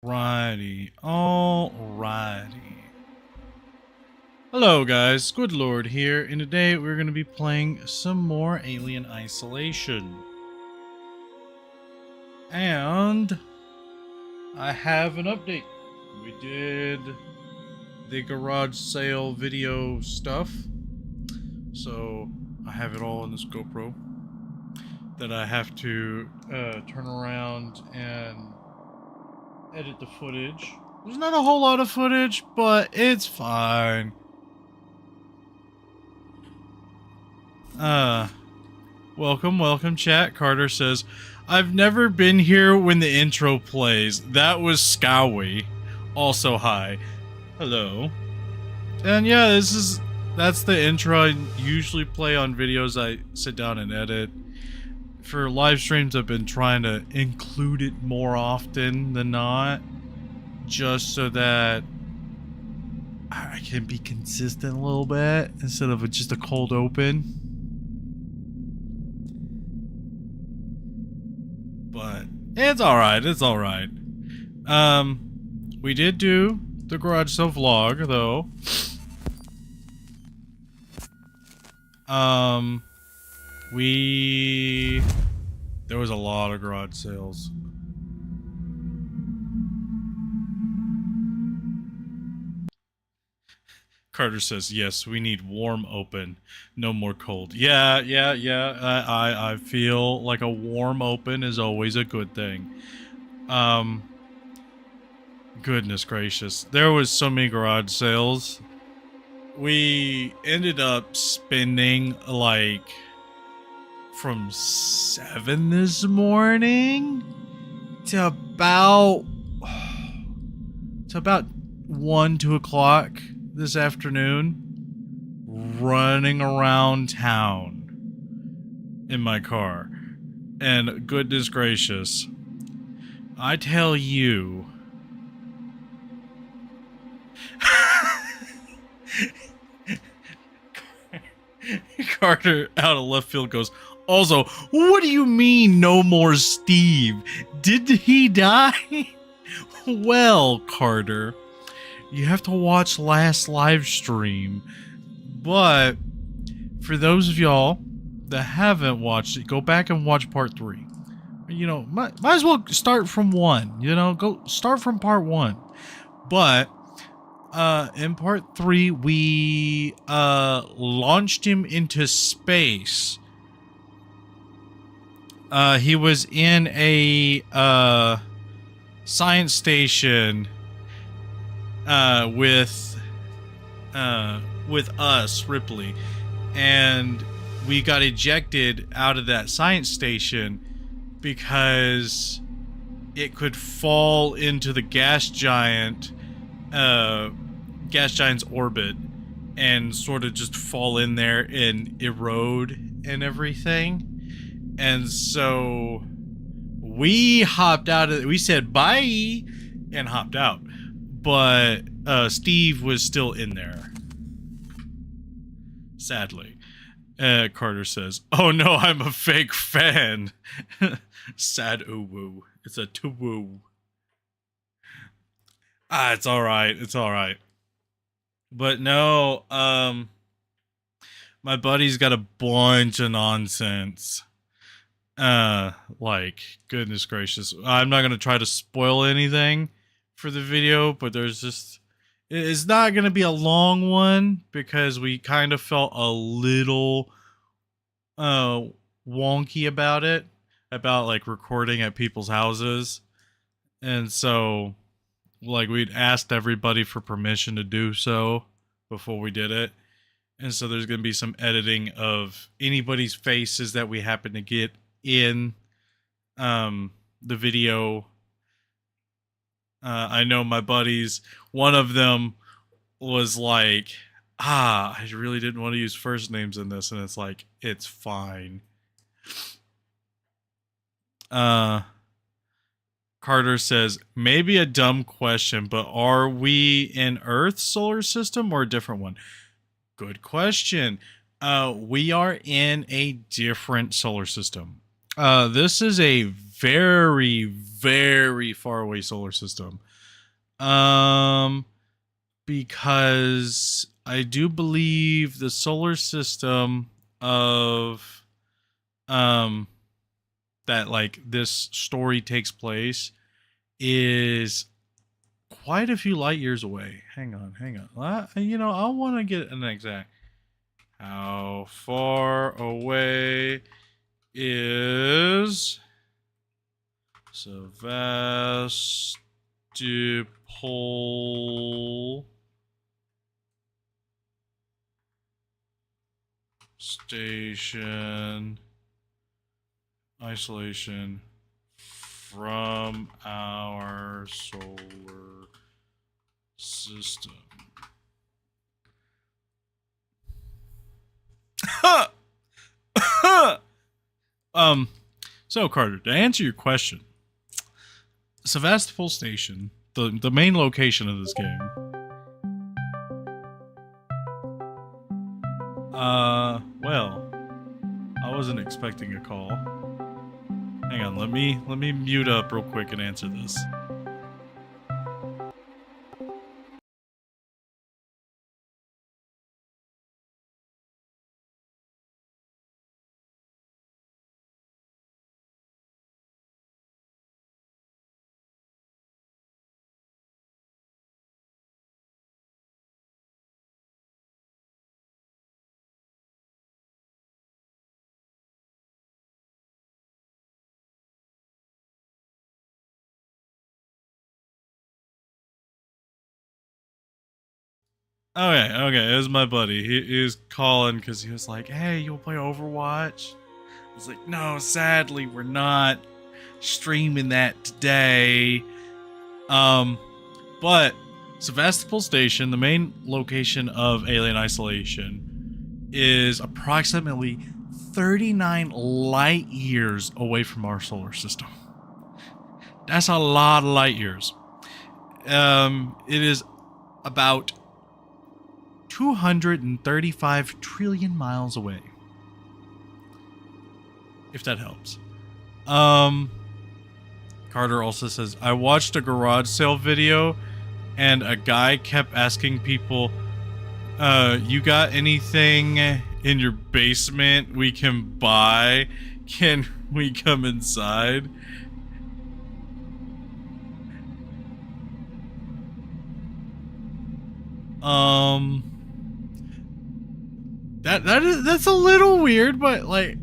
Alrighty. Hello guys, SquidLord here, and today we're going to be playing some more Alien Isolation. And I have an update. We did the garage sale video stuff, so I have it all in this GoPro that I have to turn around and edit the footage. There's not a whole lot of footage, but it's fine. Welcome chat. Carter says, I've never been here when the intro plays. That was Scowy. Also hi. Hello. And yeah, that's the intro I usually play on videos I sit down and edit. For live streams, I've been trying to include it more often than not, just so that I can be consistent a little bit instead of just a cold open. But it's alright, we did do the garage sale vlog, though. There was a lot of garage sales. Carter says, yes, we need warm open. No more cold. Yeah. I feel like a warm open is always a good thing. Goodness gracious. There was so many garage sales. We ended up spending like from 7 this morning to about 1, 2 o'clock this afternoon running around town in my car. And goodness gracious, I tell you, Carter out of left field goes, also, what do you mean no more Steve? Did he die? Well, Carter, you have to watch last live stream. But for those of y'all that haven't watched it, go back and watch part 3. You know, might as well start from 1. You know, go start from part 1. But in part 3, we launched him into space. He was in a science station with us, Ripley, and we got ejected out of that science station because it could fall into the gas giant's orbit and sort of just fall in there and erode and everything. And so we hopped out of it. We said bye and hopped out. But Steve was still in there. Sadly. Carter says, oh no, I'm a fake fan. Sad ooh-woo. It's a to-woo. It's alright. But no, my buddy's got a bunch of nonsense. Like, goodness gracious. I'm not gonna try to spoil anything for the video, but it's not gonna be a long one because we kind of felt a little wonky about it, about like recording at people's houses. And so like we'd asked everybody for permission to do so before we did it. And so there's going to be some editing of anybody's faces that we happen to get in the video. I know my buddies, one of them was like, I really didn't want to use first names in this. And it's like, it's fine. Carter says, maybe a dumb question, but are we in Earth's solar system or a different one? Good question. We are in a different solar system. This is a very, very far away solar system. Because I do believe the solar system of um that like this story takes place is quite a few light years away. Hang on, hang on. I want to get an exact. How far away is Sevastopol Station isolation from our solar system? So Carter, to answer your question, Sevastopol Station, the main location of this game. Well, I wasn't expecting a call. Hang on, let me mute up real quick and answer this. Okay, it was my buddy. He was calling because he was like, "Hey, you'll play Overwatch?" I was like, "No, sadly, we're not streaming that today." But Sevastopol Station, the main location of Alien Isolation, is approximately 39 light years away from our solar system. That's a lot of light years. It is about 235 trillion miles away. If that helps. Carter also says, I watched a garage sale video and a guy kept asking people, you got anything in your basement we can buy? Can we come inside? That's a little weird, but like,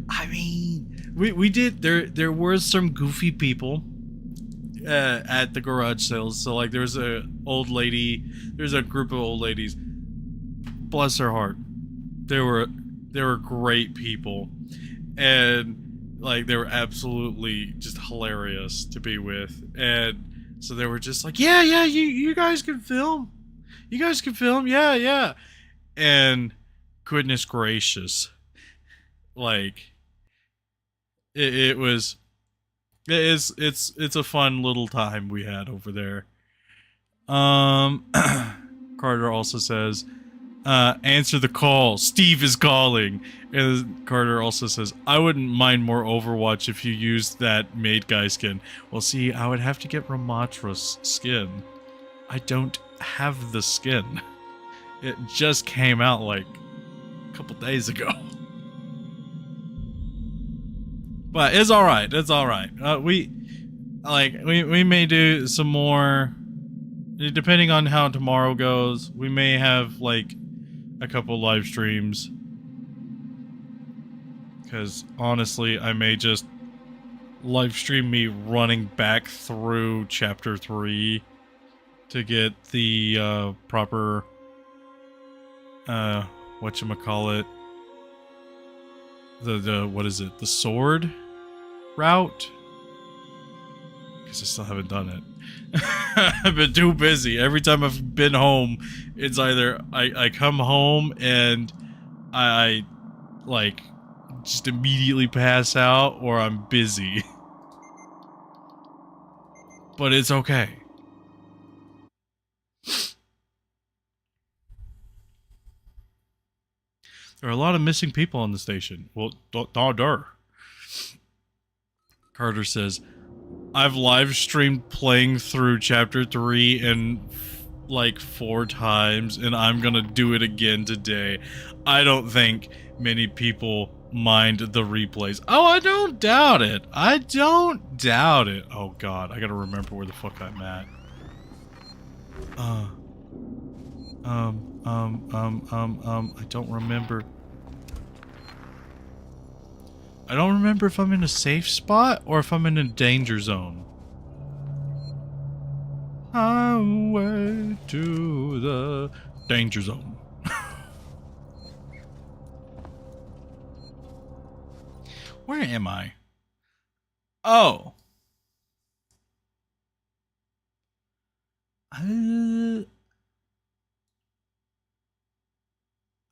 I mean, we did there were some goofy people at the garage sales. So like, there's a group of old ladies. Bless their heart, they were great people, and like they were absolutely just hilarious to be with. And so they were just like, yeah, you guys can film, yeah. And goodness gracious, like it's a fun little time we had over there. Carter also says, answer the call, Steve is calling. And Carter also says, I wouldn't mind more Overwatch if you used that maid guy skin. Well, see, I would have to get Ramatra's skin. I don't have the skin. It just came out like a couple days ago. But it's all right. It's all right. We may do some more, depending on how tomorrow goes. We may have like a couple live streams, because honestly, I may just live stream me running back through chapter 3 to get the proper whatchamacallit, the what is it, the sword route, because I still haven't done it. I've been too busy. Every time I've been home, it's either I come home and I like just immediately pass out, or I'm busy. But it's okay. There are a lot of missing people on the station. Well, Carter says, I've live streamed playing through chapter 3 and like 4 times, and I'm gonna do it again today. I don't think many people mind the replays. Oh, I don't doubt it. I don't doubt it. Oh god, I gotta remember where the fuck I'm at. I don't remember. I don't remember if I'm in a safe spot or if I'm in a danger zone. Highway to the danger zone. Where am I? Oh. I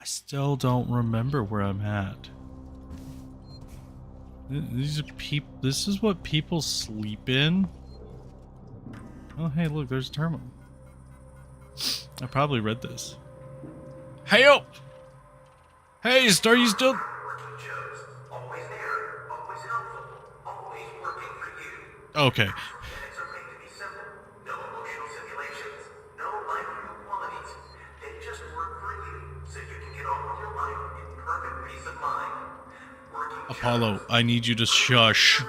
still don't remember where I'm at. These are this is what people sleep in? Oh, hey, look, there's a terminal. I probably read this. Hey, yo! Hey, are you still... Okay. Apollo, I need you to shush.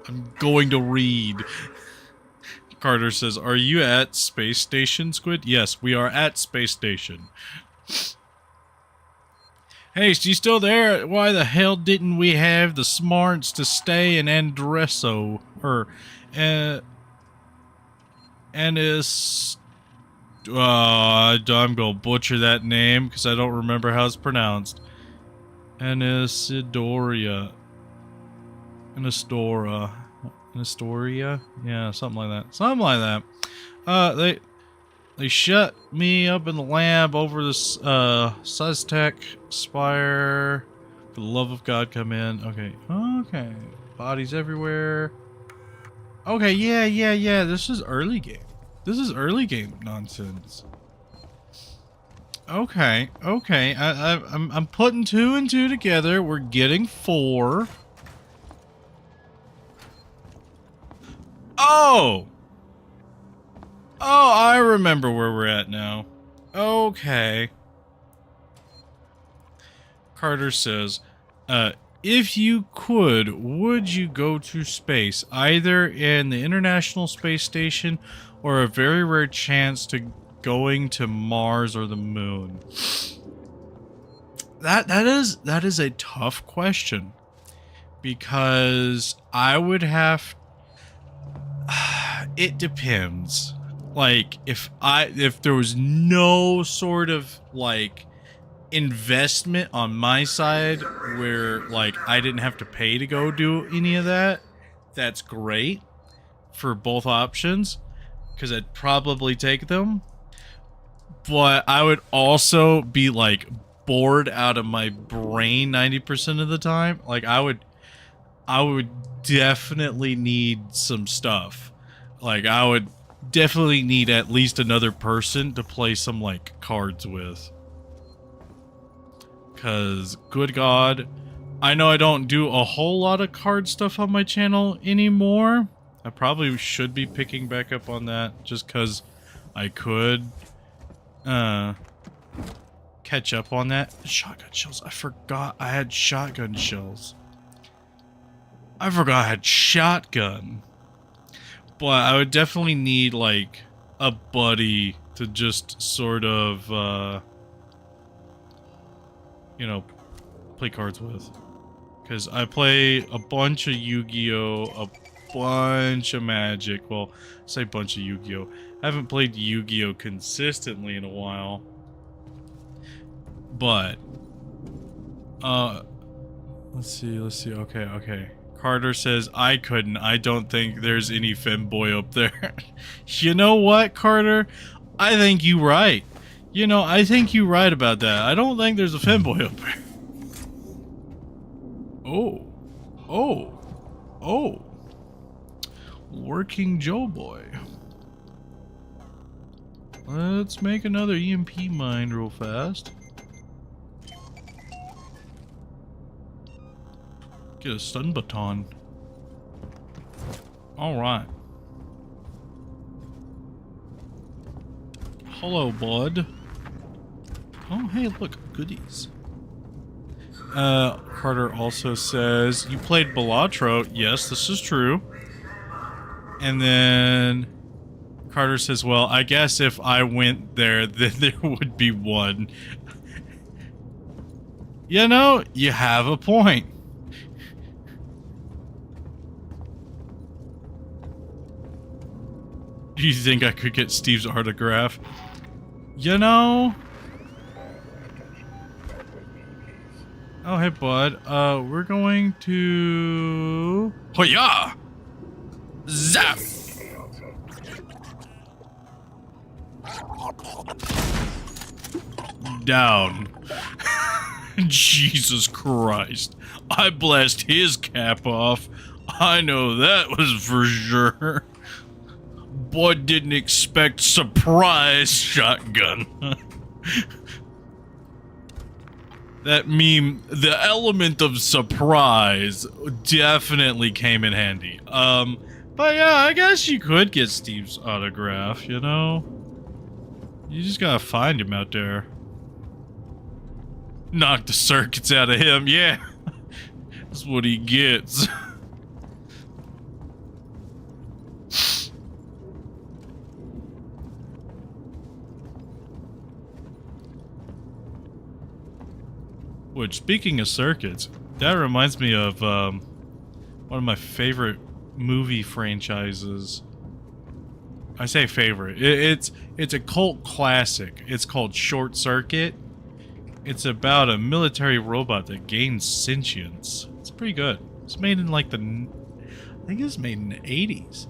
I'm going to read. Carter says, are you at Space Station, Squid? Yes, we are at Space Station. Hey, is you still there? Why the hell didn't we have the smarts to stay in Andresso? Or, and is... I'm gonna butcher that name because I don't remember how it's pronounced. Anisidoria. Astoria? Yeah, something like that. Something like that. They shut me up in the lab over this, Suztech Spire. For the love of God, come in. Okay. Okay. Bodies everywhere. Okay, yeah. This is early game. This is early game nonsense. Okay. I'm putting 2 and 2 together. We're getting 4. Oh! Oh, I remember where we're at now. Okay. Carter says, if you could, would you go to space, either in the International Space Station or a very rare chance to going to Mars or the Moon? That is a tough question, because I would have... it depends. Like, if there was no sort of, like, investment on my side where, like, I didn't have to pay to go do any of that, that's great for both options, because I'd probably take them. But I would also be, like, bored out of my brain 90% of the time. Like, I would definitely need some stuff. Like, I would definitely need at least another person to play some, like, cards with. Because, good God, I know I don't do a whole lot of card stuff on my channel anymore. I probably should be picking back up on that just because I could catch up on that. Shotgun shells. I forgot I had shotgun shells. I forgot I had shotgun. But I would definitely need, like, a buddy to just sort of, you know, play cards with. Because I play a bunch of Yu-Gi-Oh!, a bunch of Magic. Well, I say bunch of Yu-Gi-Oh! I haven't played Yu-Gi-Oh! Consistently in a while. But, let's see. Okay. Carter says, I couldn't. I don't think there's any femboy up there. You know what, Carter? I think you're right. You know, I think you're right about that. I don't think there's a femboy up there. Oh. Working Joe boy. Let's make another EMP mine real fast. Get a stun baton. Alright. Hello, bud. Oh, hey, look, goodies. Carter also says, you played Balatro. Yes, this is true. And then Carter says, well, I guess if I went there, then there would be one. You know, you have a point. Do you think I could get Steve's autograph? You know... Oh, hey, bud. We're going to... Oh, yeah! Zap! Down. Jesus Christ. I blast his cap off. I know that was for sure. Boy didn't expect surprise shotgun. That meme, the element of surprise definitely came in handy. But yeah, I guess you could get Steve's autograph, you know? You just gotta find him out there. Knock the circuits out of him, yeah. That's what he gets. Which, speaking of circuits, that reminds me of one of my favorite movie franchises. I say favorite. It's a cult classic. It's called Short Circuit. It's about a military robot that gains sentience. It's pretty good. It's made in like I think it was made in the 80s.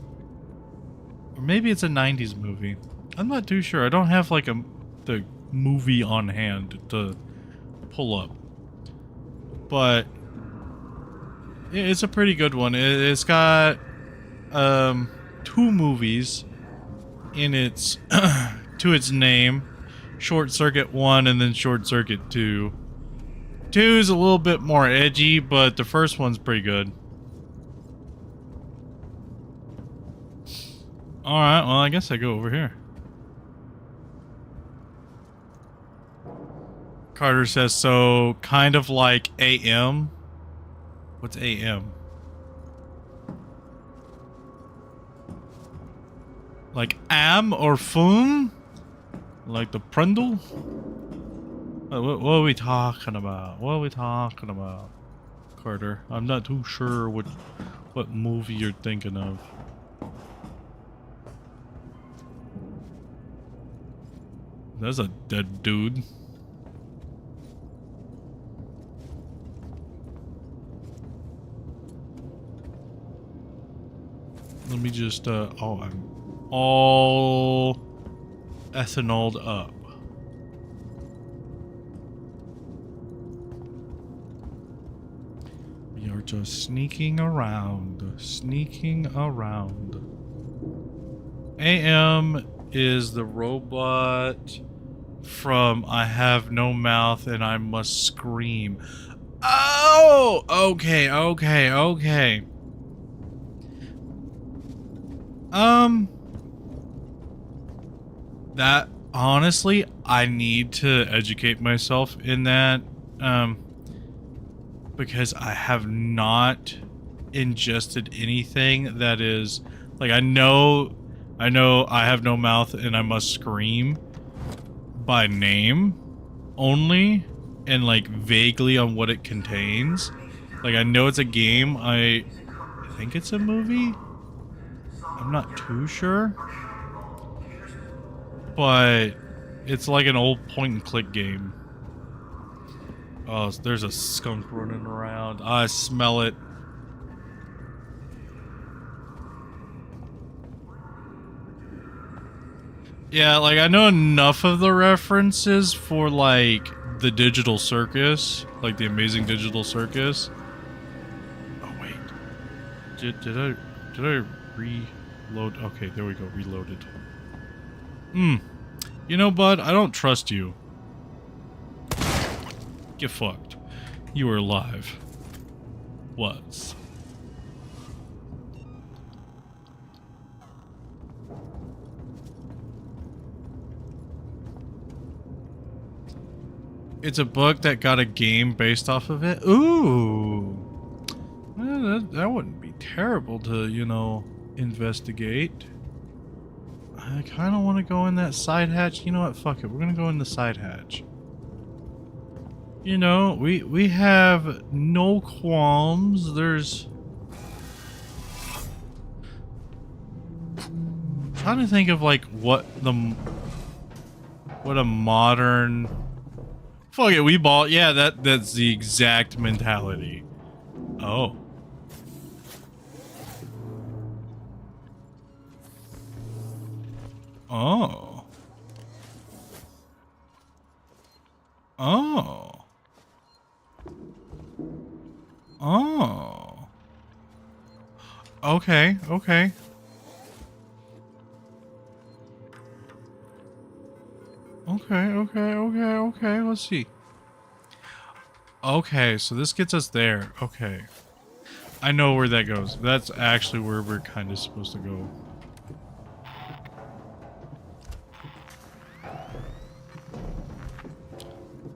Or maybe it's a 90s movie. I'm not too sure. I don't have like the movie on hand to pull up. But it's a pretty good one. It's got 2 movies in its to its name. Short Circuit 1 and then Short Circuit 2. 2 is a little bit more edgy, but the first one's pretty good. Alright, well I guess I go over here. Carter says, so kind of like AM? What's AM? Like am or fum? Like the Prundle? What are we talking about? What are we talking about, Carter? I'm not too sure what movie you're thinking of. That's a dead dude. Let me just, oh, I'm all ethanoled up. We are just sneaking around. AM is the robot from I Have No Mouth and I Must Scream. Oh! Okay. That, honestly, I need to educate myself in that, because I have not ingested anything that is, like, I know I Have No Mouth and I Must Scream by name only, and, like, vaguely on what it contains. Like, I know it's a game, I think it's a movie? I'm not too sure. But it's like an old point-and-click game. Oh, there's a skunk running around. I smell it. Yeah, like, I know enough of the references for, like, the Digital Circus. Like, the Amazing Digital Circus. Oh, wait. Did I reload? Okay, there we go. Reloaded. You know, bud, I don't trust you. Get fucked. You were alive. Was. It's a book that got a game based off of it. Ooh. Well, that wouldn't be terrible to, you know, investigate. I kind of want to go in that side hatch. You know what? Fuck it. We're going to go in the side hatch. You know, we have no qualms. There's... I'm trying to think of, like, what a modern... Fuck it, we bought... Yeah, that's the exact mentality. Oh. Oh. Oh. Oh. Okay, okay. Okay. Let's see. Okay, so this gets us there. Okay. I know where that goes. That's actually where we're kind of supposed to go.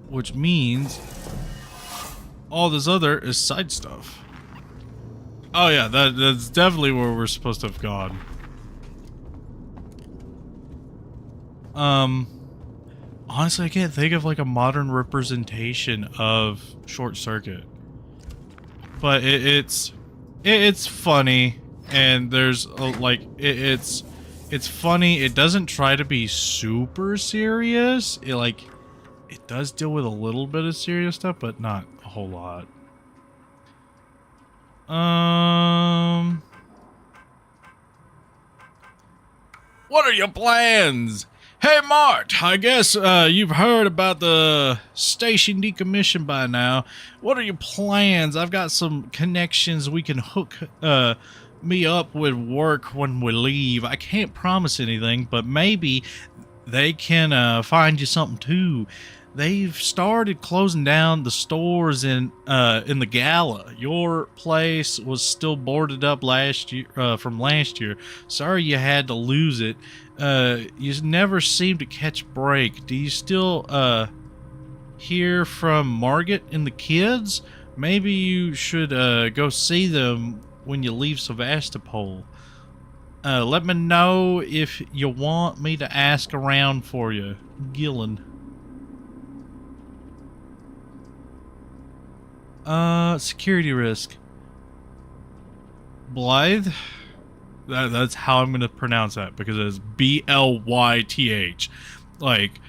Which means all this other is side stuff. Oh yeah, that's definitely where we're supposed to have gone. Honestly, I can't think of like a modern representation of Short Circuit. But it's funny, and there's it's funny. It doesn't try to be super serious. It does deal with a little bit of serious stuff, but not a whole lot. What are your plans? Hey, Mart, I guess you've heard about the station decommission by now. What are your plans? I've got some connections we can hook me up with work when we leave. I can't promise anything, but maybe they can find you something too. They've started closing down the stores in the Gala. Your place was still boarded up last year from last year. Sorry you had to lose it. You never seem to catch break. Do you still hear from Margaret and the kids? Maybe you should go see them when you leave Sevastopol. Let me know if you want me to ask around for you. Gillen. Security risk. Blythe? That's how I'm gonna pronounce that, because it's B-L-Y-T-H. Like,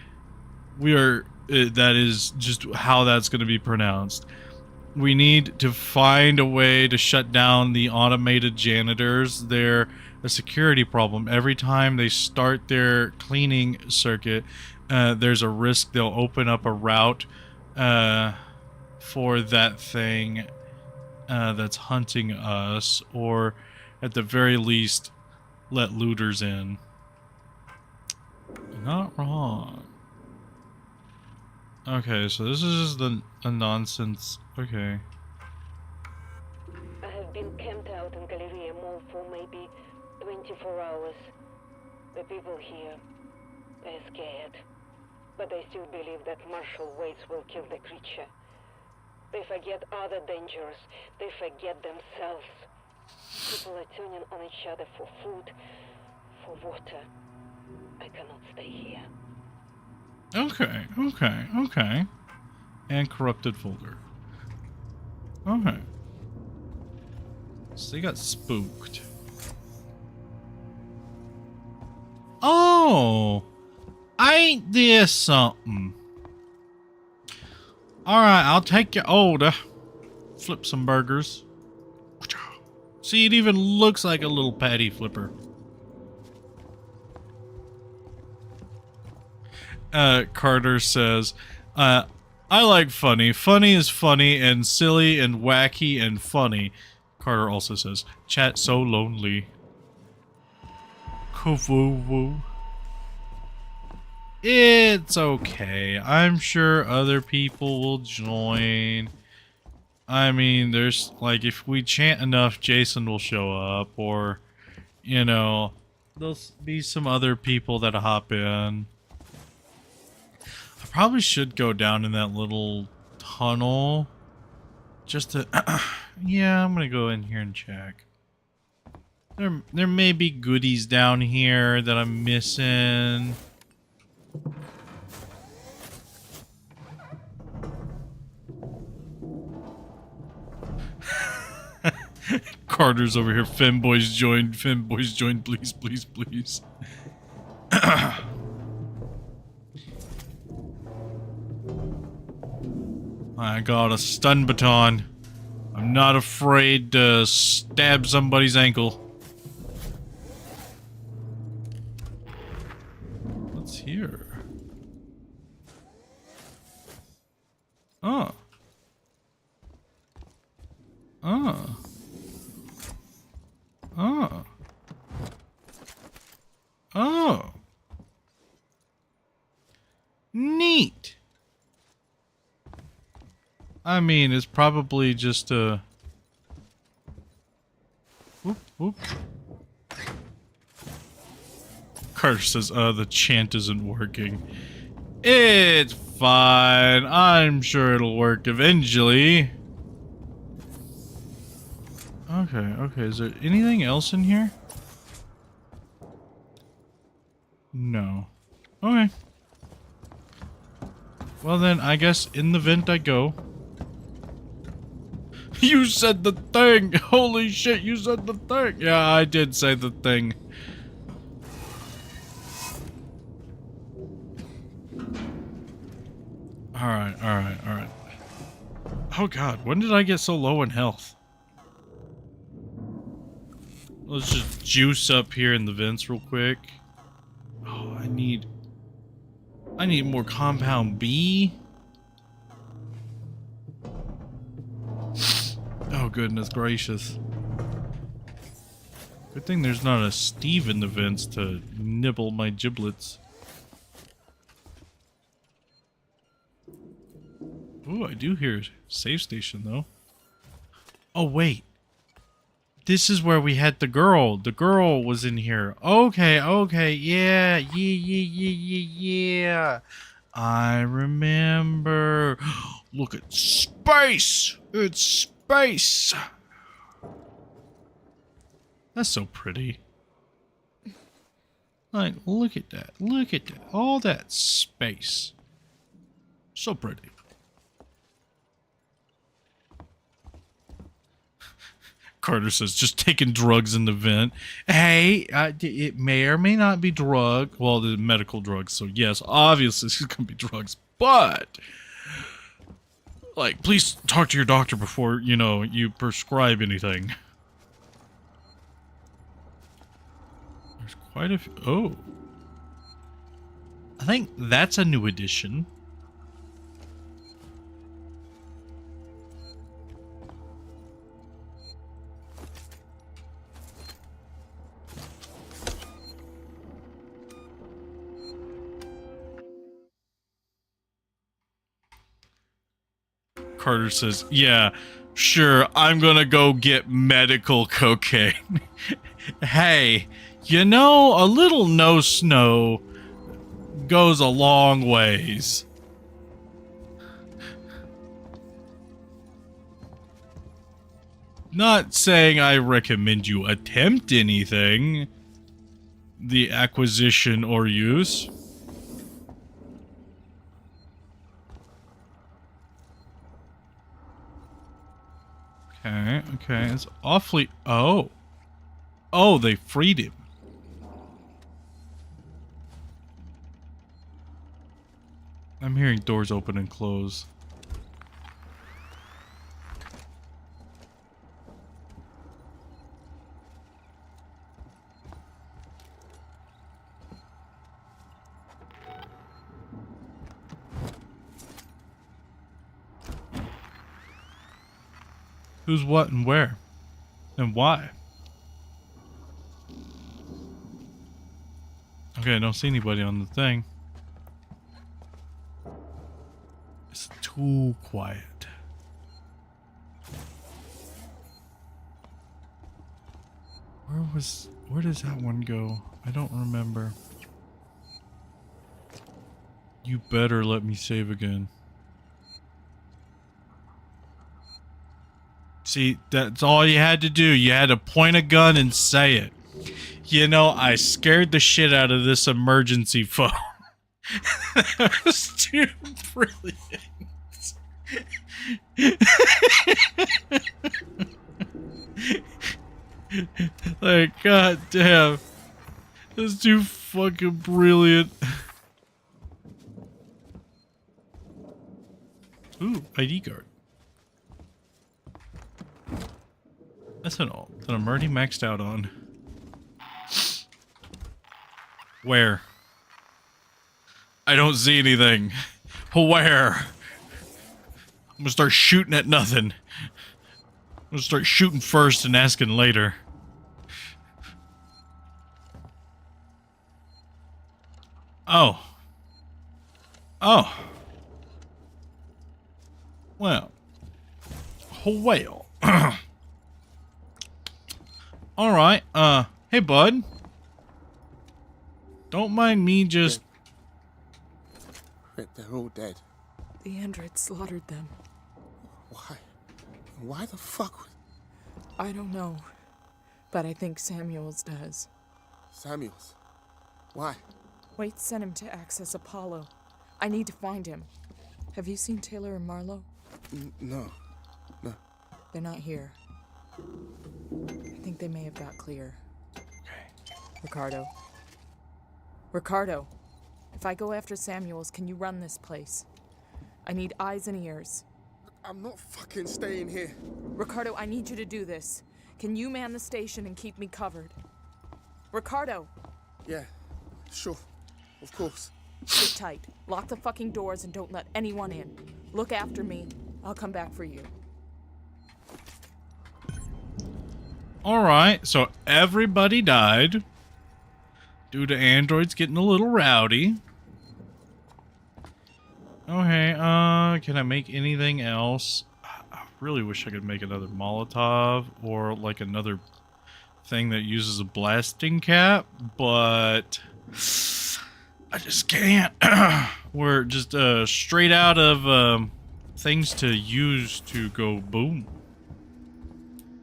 that is just how that's gonna be pronounced. We need to find a way to shut down the automated janitors. They're a security problem. Every time they start their cleaning circuit, there's a risk they'll open up a route, for that thing that's hunting us, or at the very least let looters in. Not wrong. Okay, so this is just a nonsense. Okay. I have been camped out in Galleria Mall for maybe 24 hours. The people here, they're scared, but they still believe that Marshal Waits will kill the creature. They forget other dangers. They forget themselves. People are turning on each other for food, for water. I cannot stay here. Okay. And corrupted folder. Okay. So they got spooked. Oh! Ain't this something? Alright, I'll take your order. Flip some burgers. See, it even looks like a little patty flipper. Carter says, I like funny. Funny is funny and silly and wacky and funny. Carter also says, chat so lonely. Kavoo. It's okay. I'm sure other people will join. I mean, there's, like, if we chant enough, Jason will show up, or, you know, there'll be some other people that hop in. I probably should go down in that little tunnel. Just to... yeah, I'm gonna go in here and check. There may be goodies down here that I'm missing. Carter's over here. Femboys joined. Femboys joined. Please, please, please. I got a stun baton. I'm not afraid to stab somebody's ankle. What's here? Oh. Oh. Oh. Oh. Neat. I mean, it's probably just a... Whoop, whoop. Carter says, the chant isn't working. It's fine. I'm sure it'll work eventually. Okay, okay. Is there anything else in here? No. Okay. Well then, I guess in the vent I go. You said the thing! Holy shit, you said the thing! Yeah, I did say the thing. Alright, alright, alright. Oh god, when did I get so low in health? Let's just juice up here in the vents real quick. Oh, I need more compound B. Oh, goodness gracious. Good thing there's not a Steve in the vents to nibble my giblets. Ooh, I do hear a save station, though. Oh, wait. This is where we had the girl. The girl was in here. Okay, okay. Yeah. I remember. Look at space. It's space. That's so pretty. Like, look at that. Look at that. All that space. So pretty. Carter says, just taking drugs in the vent. Hey, it may or may not be drug. Well, the medical drugs. So, yes, obviously, it's going to be drugs. But, like, please talk to your doctor before, you know, you prescribe anything. There's quite a few. Oh. I think that's a new addition. Carter says, yeah, sure, I'm gonna go get medical cocaine. Hey, you know, a little no-snow goes a long ways. Not saying I recommend you attempt anything, the acquisition or use. Okay, okay, it's awfully... Oh. Oh, they freed him. I'm hearing doors open and close. Who's what and where? And why? Okay, I don't see anybody on the thing. It's too quiet. Where does that one go? I don't remember. You better let me save again. See, that's all you had to do. You had to point a gun and say it. You know, I scared the shit out of this emergency phone. That was too brilliant. Like, god damn. That's too fucking brilliant. Ooh, ID card. That's an alt that I'm already maxed out on. Where? I don't see anything. Where? I'm gonna start shooting at nothing. I'm gonna start shooting first and asking later. Oh. Oh. Well. Well. Alright, hey bud. Don't mind me just... They're all dead. The android slaughtered them. Why? Why the fuck? I don't know, but I think Samuels does. Samuels? Why? Wait, sent him to access Apollo. I need to find him. Have you seen Taylor and Marlowe? No. No. They're not here. I think they may have got clear. Okay. Ricardo, if I go after Samuels, can you run this place? I need eyes and ears. I'm not fucking staying here. Ricardo, I need you to do this. Can you man the station and keep me covered? Ricardo! Yeah, sure. Of course. Sit tight. Lock the fucking doors and don't let anyone in. Look after me. I'll come back for you. Alright, so everybody died due to androids getting a little rowdy. Okay, can I make anything else? I really wish I could make another Molotov or like another thing that uses a blasting cap, but I just can't. We're just straight out of things to use to go boom.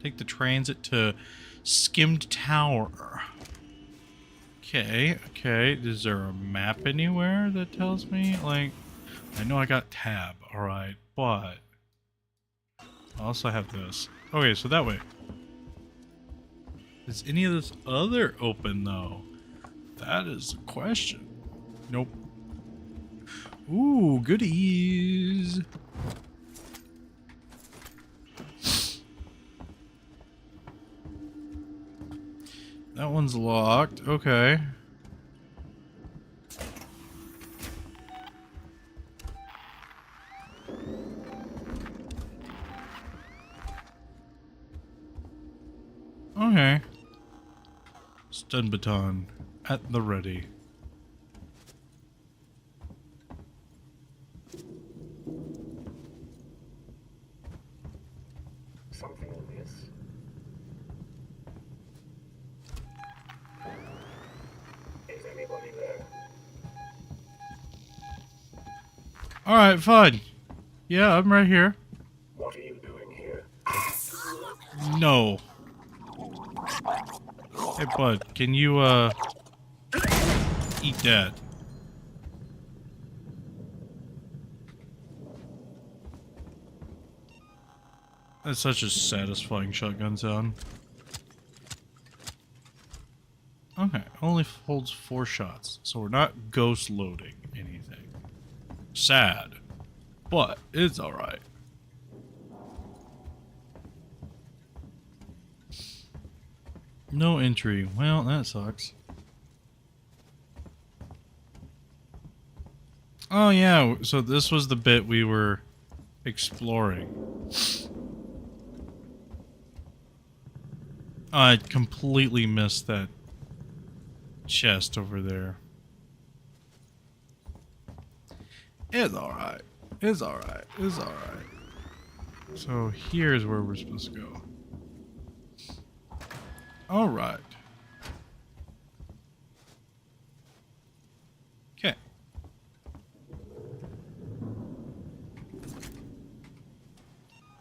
Take the transit to Skimmed Tower. Okay, okay. Is there a map anywhere that tells me? Like, I know I got tab, alright, but I also have this. Okay, so that way. Is any of this other open, though? That is the question. Nope. Ooh, goodies. That one's locked. Okay. Okay. Stun baton at the ready. Something amiss. Is anybody there? Alright, fine. Yeah, I'm right here. What are you doing here? No. Hey, bud, can you, eat that? That's such a satisfying shotgun sound. Okay, only holds 4 shots, so we're not ghost loading anything. Sad, but it's alright. No entry. Well, that sucks. Oh yeah, so this was the bit we were exploring. I completely missed that chest over there. It's alright. It's alright. It's alright. So here's where we're supposed to go. Alright. Okay.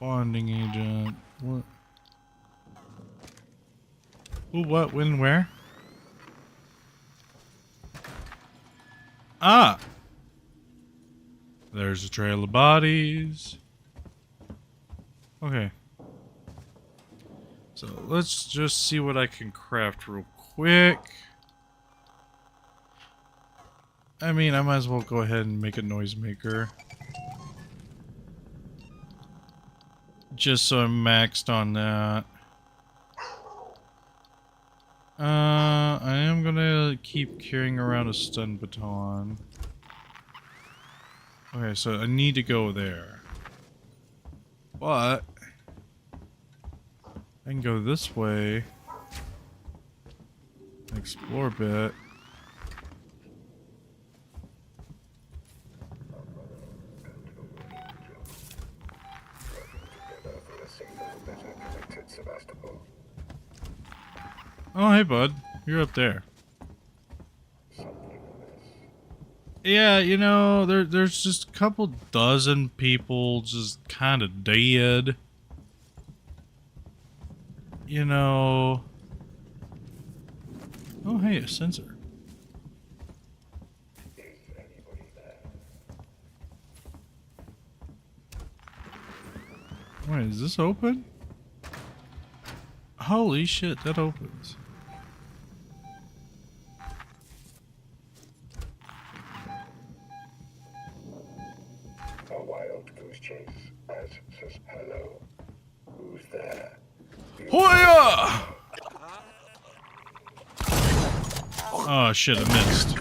Bonding agent. What? Who, what, when, where? Ah! There's a trail of bodies. Okay. So let's just see what I can craft real quick. I mean, I might as well go ahead and make a noisemaker. Just so I'm maxed on that. I am gonna keep carrying around a stun baton. Okay, so I need to go there. But I can go this way. Explore a bit. Oh, hey, bud. You're up there. Yeah, you know, there's just a couple dozen people just kind of dead. You know. Oh, hey, a sensor. Wait, is this open? Holy shit, that opens. A wild goose chase as says hello. Who's there? Hoya! Oh shit, I missed.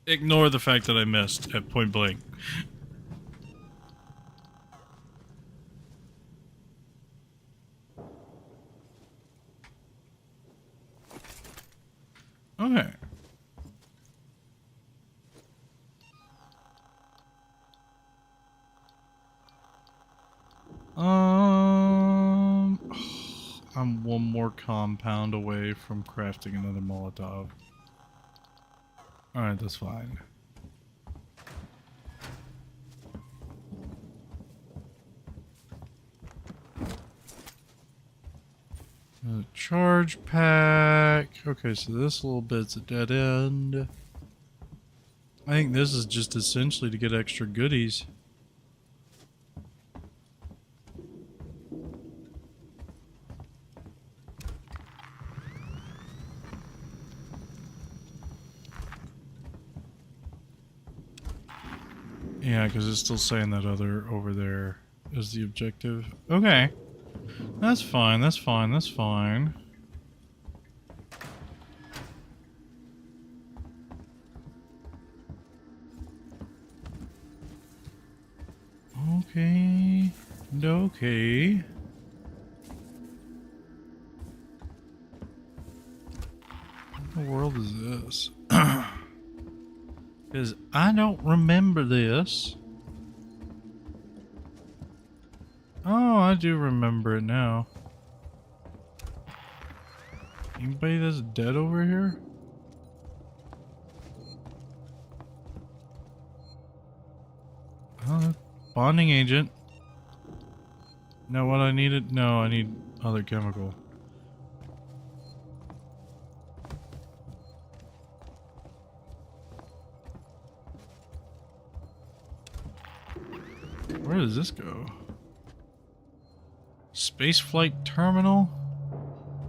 Ignore the fact that I missed at point blank. Okay. I'm one more compound away from crafting another Molotov. Alright, that's fine. A charge pack. Okay, so this little bit's a dead end. I think this is just essentially to get extra goodies. Yeah, because it's still saying that other over there is the objective. Okay. That's fine, that's fine, that's fine. Okay. Okay. What in the world is this? Because I don't remember this. Oh, I do remember it now. Anybody that's dead over here? Bonding agent. Now what I needed? No, I need other chemical. Where does this go? Spaceflight terminal?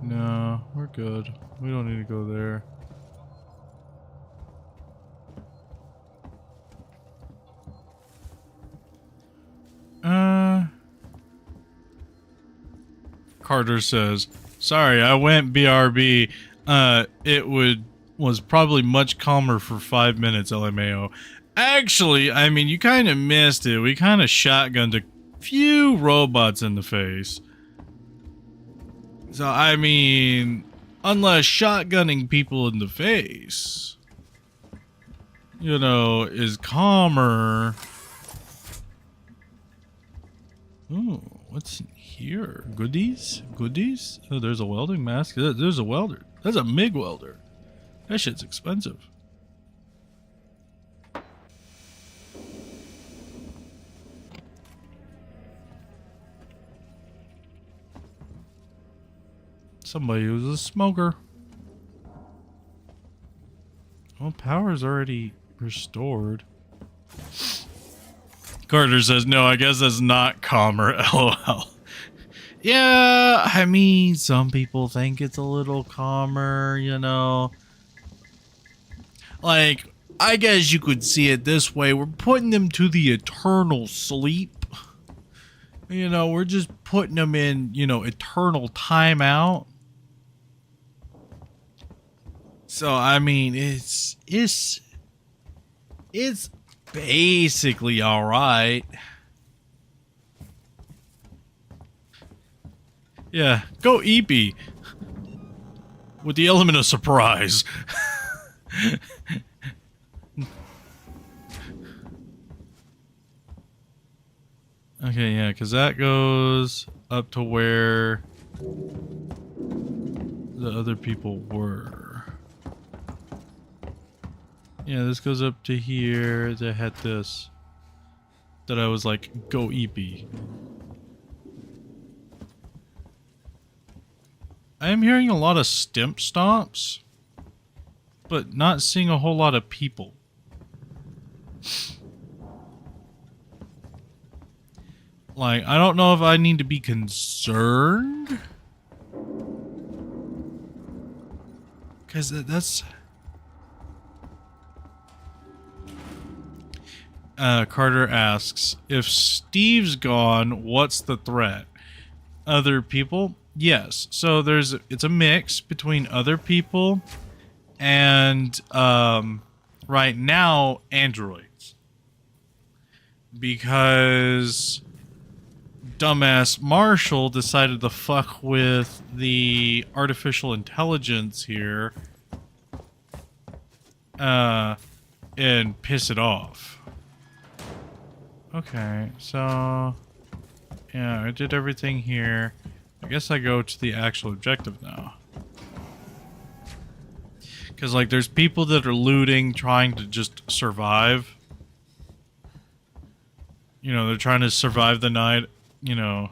No, we're good. We don't need to go there. Carter says, "Sorry, I went BRB. It was probably much calmer for 5 minutes, LMAO. Actually, I mean, you kind of missed it. We kind of shotgunned a few robots in the face. So, I mean, unless shotgunning people in the face, you know, is calmer." Ooh, what's in here? Goodies? Goodies? Oh, there's a welding mask. There's a welder. That's a MIG welder. That shit's expensive. Somebody who's a smoker. Well, power's already restored. Carter says, no, I guess that's not calmer, lol. Yeah, I mean, some people think it's a little calmer, you know. Like, I guess you could see it this way. We're putting them to the eternal sleep. You know, we're just putting them in, you know, eternal timeout. So, I mean, it's basically alright. Yeah, go Eepy. With the element of surprise. Okay, yeah, because that goes up to where the other people were. Yeah, this goes up to here. They had this. That I was like, go Eepy. I am hearing a lot of stimp stomps, but not seeing a whole lot of people. Like, I don't know if I need to be concerned. Because that's... Carter asks, if Steve's gone, what's the threat? Other people? Yes. So it's a mix between other people and, right now, androids. Because dumbass Marshall decided to fuck with the artificial intelligence here, and piss it off. Okay, so yeah, I did everything here. I guess I go to the actual objective now. Because, like, there's people that are looting, trying to just survive. You know, they're trying to survive the night, you know,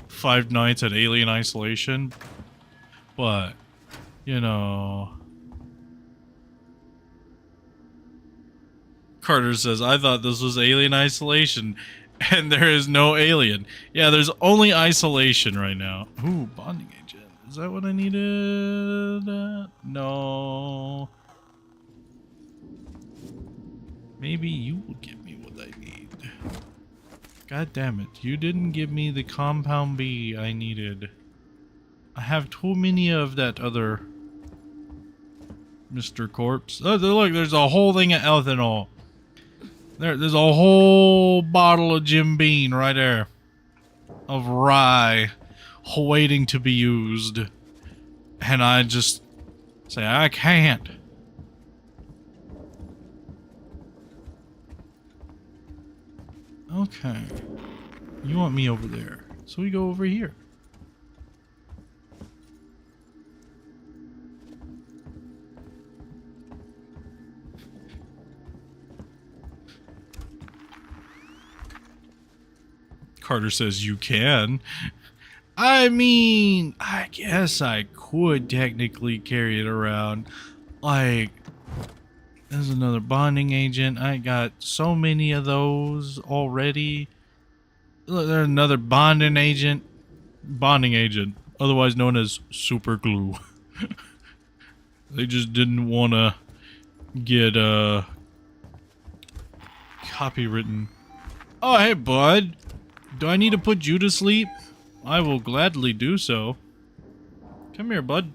5 nights at Alien Isolation. But, you know... Carter says, I thought this was Alien Isolation, and there is no alien. Yeah, there's only isolation right now. Ooh, bonding agent. Is that what I needed? No. Maybe you will give me what I need. God damn it. You didn't give me the compound B I needed. I have too many of that other Mr. Corpse. Oh, look, there's a whole thing of ethanol. There's a whole bottle of Jim Beam right there. Of rye. Waiting to be used. And I just say, I can't. Okay. You want me over there. So we go over here. Carter says you can. I mean, I guess I could technically carry it around. Like, there's another bonding agent. I got so many of those already. Look, there's another bonding agent. Bonding agent, otherwise known as super glue. They just didn't want to get copywritten. Oh, hey, bud. Do I need to put you to sleep? I will gladly do so. Come here, bud.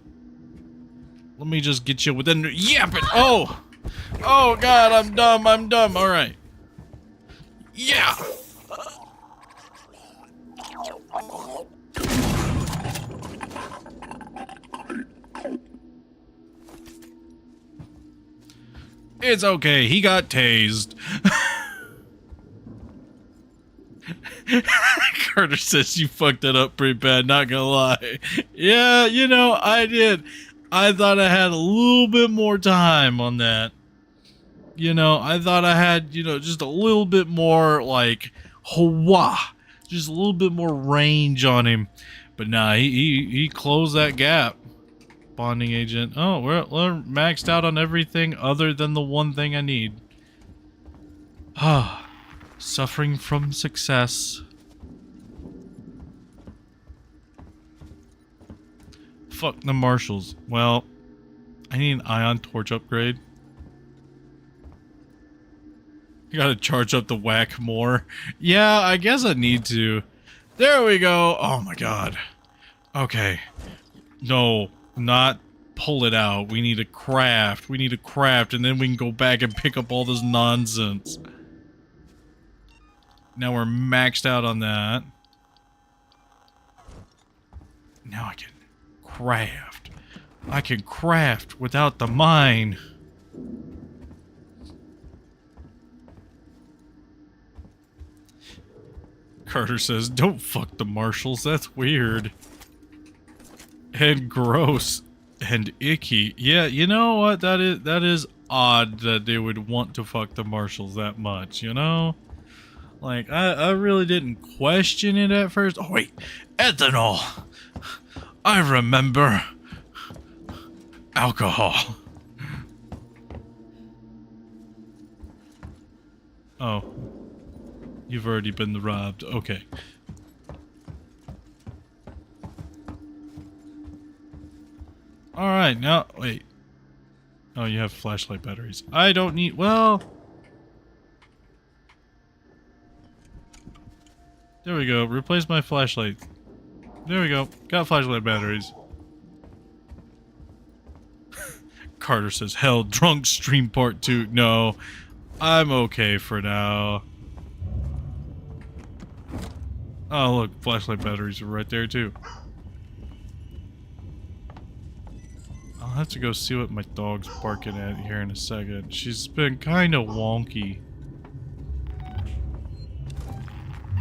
Let me just get you within... Yap it! Oh! Oh, God, I'm dumb. All right. Yeah! It's okay. He got tased. Carter says you fucked that up pretty bad, not gonna lie. Yeah, you know, I did. I thought I had a little bit more time on that. You know, I thought I had, you know, just a little bit more, like, just a little bit more range on him. But nah, he closed that gap. Bonding agent. Oh, we're maxed out on everything other than the one thing I need. Ah, suffering from success. Fuck the marshals. Well, I need an ion torch upgrade. You gotta charge up the whack more. Yeah, I guess I need to. There we go. Oh my god. Okay. No, not pull it out. We need a craft. We need a craft, and then we can go back and pick up all this nonsense. Now we're maxed out on that. Now I can craft. I can craft without the mine. Carter says, don't fuck the marshals. That's weird. And gross. And icky. Yeah, you know what? That is odd that they would want to fuck the marshals that much, you know? Like, I really didn't question it at first. Oh, wait. Ethanol. I remember. Alcohol. Oh. You've already been robbed. Okay. Alright, now, wait. Oh, you have flashlight batteries. I don't need, well... There we go. Replace my flashlight. There we go. Got flashlight batteries. Carter says, hell, drunk stream part 2. No, I'm okay for now. Oh, look, flashlight batteries are right there, too. I'll have to go see what my dog's barking at here in a second. She's been kind of wonky.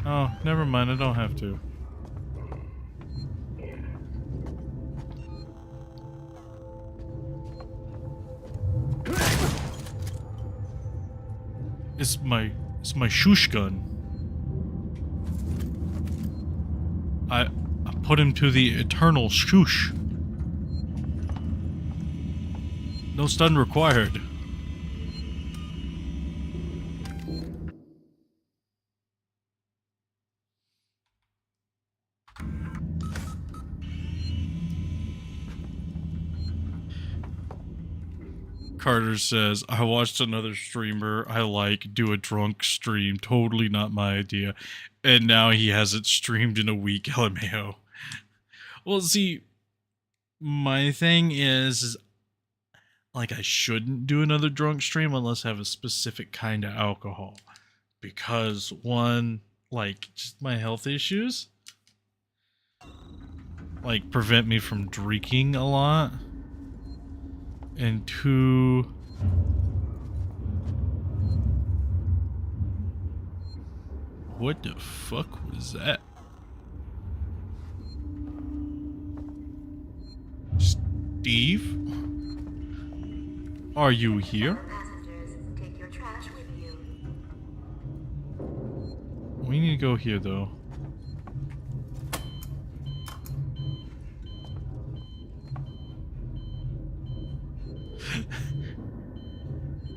Oh, never mind, I don't have to. It's my shush gun. I put him to the eternal shush. No stun required. Carter says, I watched another streamer I like do a drunk stream. Totally not my idea. And now he hasn't streamed in a week, LMAO. Well, see, my thing is like, I shouldn't do another drunk stream unless I have a specific kind of alcohol. Because, one, like, just my health issues, like, prevent me from drinking a lot. And two, what the fuck was that? Steve? Are you here? Passengers, take your trash with you. We need to go here, though.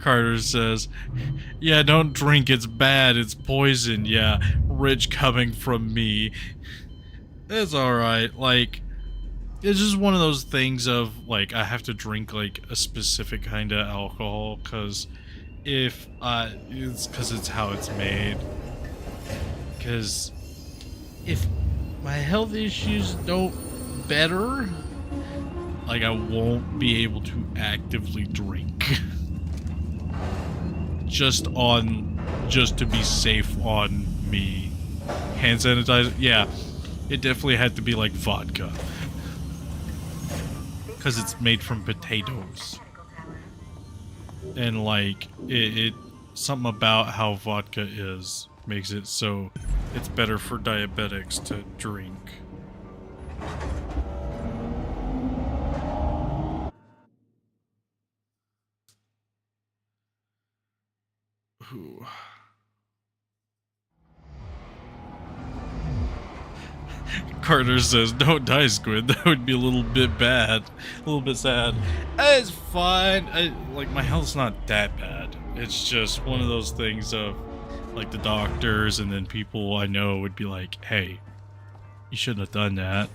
Carter says, yeah, don't drink, it's bad, it's poison, yeah, rich coming from me. It's alright, like, it's just one of those things of, like, I have to drink, like, a specific kind of alcohol, because it's because it's how it's made. Because if my health issues don't better, like, I won't be able to actively drink. Just to be safe on me. Hand sanitizer? Yeah, it definitely had to be like vodka. Because it's made from potatoes. And like, it something about how vodka is makes it so it's better for diabetics to drink. Ooh. Carter says, "Don't die, Squid. That would be a little bit bad, a little bit sad." It's fine. Like my health's not that bad. It's just one of those things of, like the doctors and then people I know would be like, "Hey, you shouldn't have done that.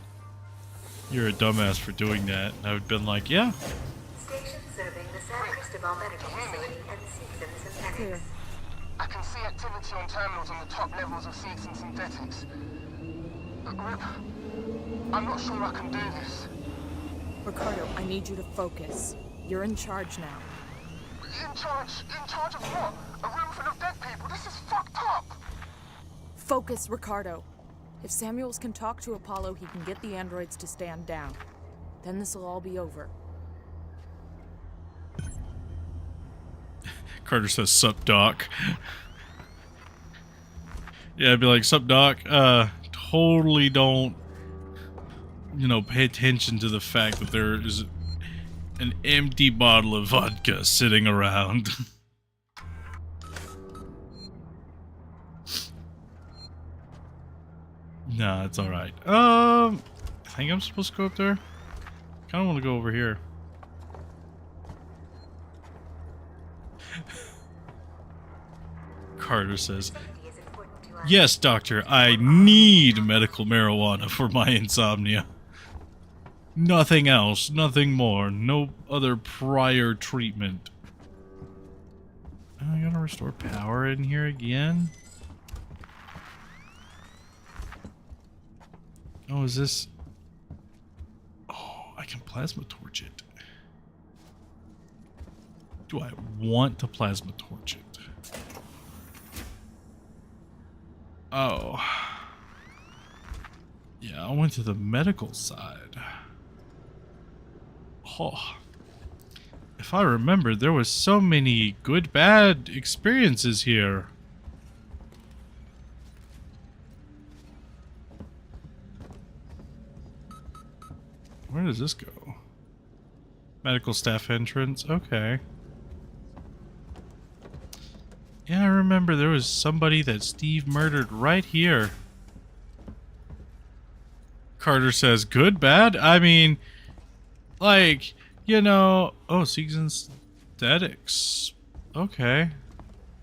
You're a dumbass for doing that." And I would have been like, "Yeah." Station serving the San Cristobal Medical Facility and Seegson Synthetics. Clear. I can see activity on terminals on the top levels of Seegson Synthetics. Rip, I'm not sure I can do this. Ricardo, I need you to focus. You're in charge now. In charge of what? A room full of dead people? This is fucked up! Focus, Ricardo. If Samuels can talk to Apollo, he can get the androids to stand down. Then this'll all be over. Carter says, "Sup, Doc." Yeah, I'd be like, "Sup, Doc. Totally don't, pay attention to the fact that there is an empty bottle of vodka sitting around." Nah, it's alright. I think I'm supposed to go up there. Kinda wanna go over here. Carter says, Safety is important to us. "Yes, doctor, I need medical marijuana for my insomnia. Nothing else, nothing more, no other prior treatment." I gotta restore power in here again? Oh, is this... Oh, I can plasma torch it. Do I want to plasma torch it? Oh. Yeah, I went to the medical side. Oh. If I remember, there was so many good, bad experiences here. Where does this go? Medical staff entrance. Okay. Yeah, I remember there was somebody that Steve murdered right here. Carter says, "Good, bad?" I mean, like, oh, Seegson Synthetics. Okay.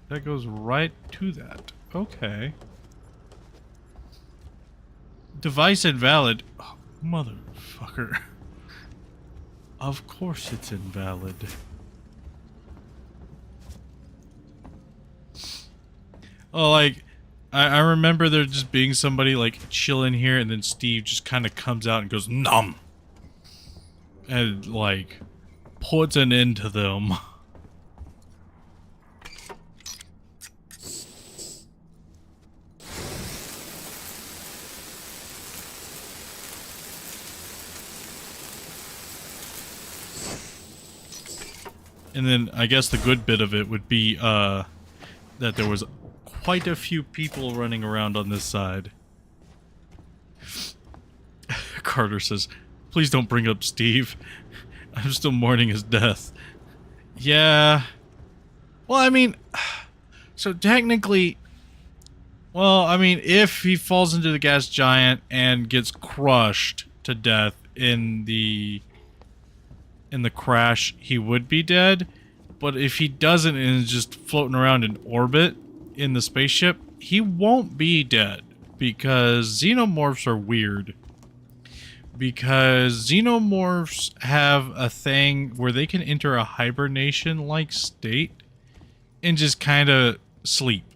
That goes right to that. Okay. Device invalid. Oh, motherfucker. Of course it's invalid. Oh, like, I remember there just being somebody, like, chilling here, and then Steve just kind of comes out and goes, "Nom!" And, like, puts an end to them. And then, I guess the good bit of it would be, that there was quite a few people running around on this side. Carter says, "Please don't bring up Steve. I'm still mourning his death." Yeah. Well, I mean, so technically, well, I mean, if he falls into the gas giant and gets crushed to death in the crash, he would be dead. But if he doesn't and is just floating around in orbit in the spaceship, he won't be dead, because xenomorphs are weird. Because xenomorphs have a thing where they can enter a hibernation-like state and just kind of sleep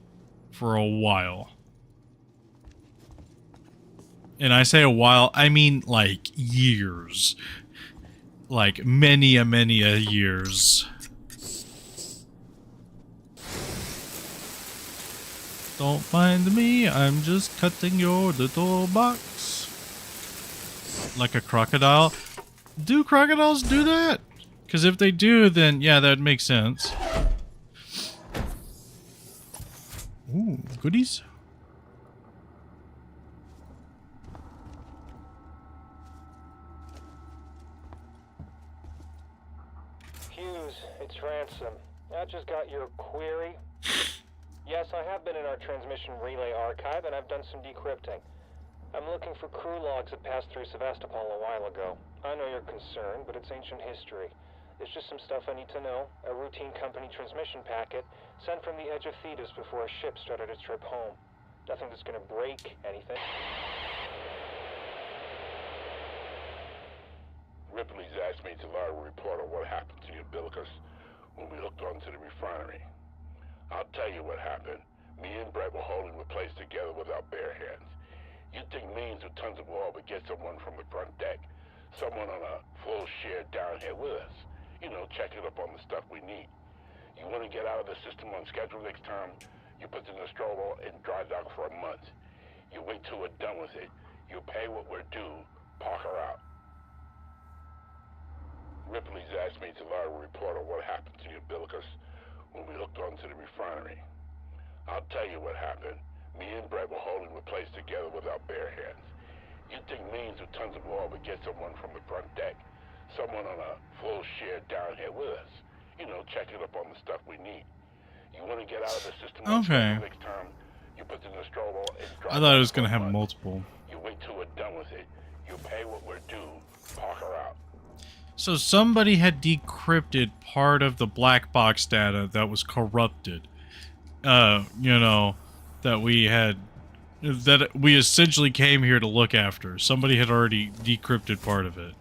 for a while. And I say a while, I mean like years. Like many a years. Don't mind me, I'm just cutting your little box. Like a crocodile. Do crocodiles do that? Because if they do, then yeah, that would make sense. Ooh, goodies. Hughes, it's Ransom. I just got your query. Yes, I have been in our transmission relay archive, and I've done some decrypting. I'm looking for crew logs that passed through Sevastopol a while ago. I know you're concerned, but it's ancient history. There's just some stuff I need to know. A routine company transmission packet sent from the edge of Thetis before a ship started its trip home. Nothing that's gonna break anything. Ripley's asked me to log a report on what happened to the umbilicus when we hooked onto the refinery. I'll tell you what happened. Me and Brett were holding the place together with our bare hands. You'd think millions of tons of oil would get someone from the front deck, someone on a full share down here with us. You know, checking up on the stuff we need. You want to get out of the system on schedule next time, you put the Nostromo in dry dock for a month. You wait till we're done with it. You pay what we're due, park her out. Ripley's asked me to log a report on what happened to the umbilicus when we hooked onto the refinery. I'll tell you what happened. Me and Brett were holding the place together with our bare hands. You'd think millions of tons of oil would get someone from the front deck, someone on a full share down here with us. You know, checking up on the stuff we need. You want to get out of the system on schedule next time, you put the Nostromo in dry dock. I thought it was going to for a have month. multiple. You wait till we're done with it. You pay what we're due, park her out. So somebody had decrypted part of the black box data that was corrupted. You know, that we essentially came here to look after. Somebody had already decrypted part of it.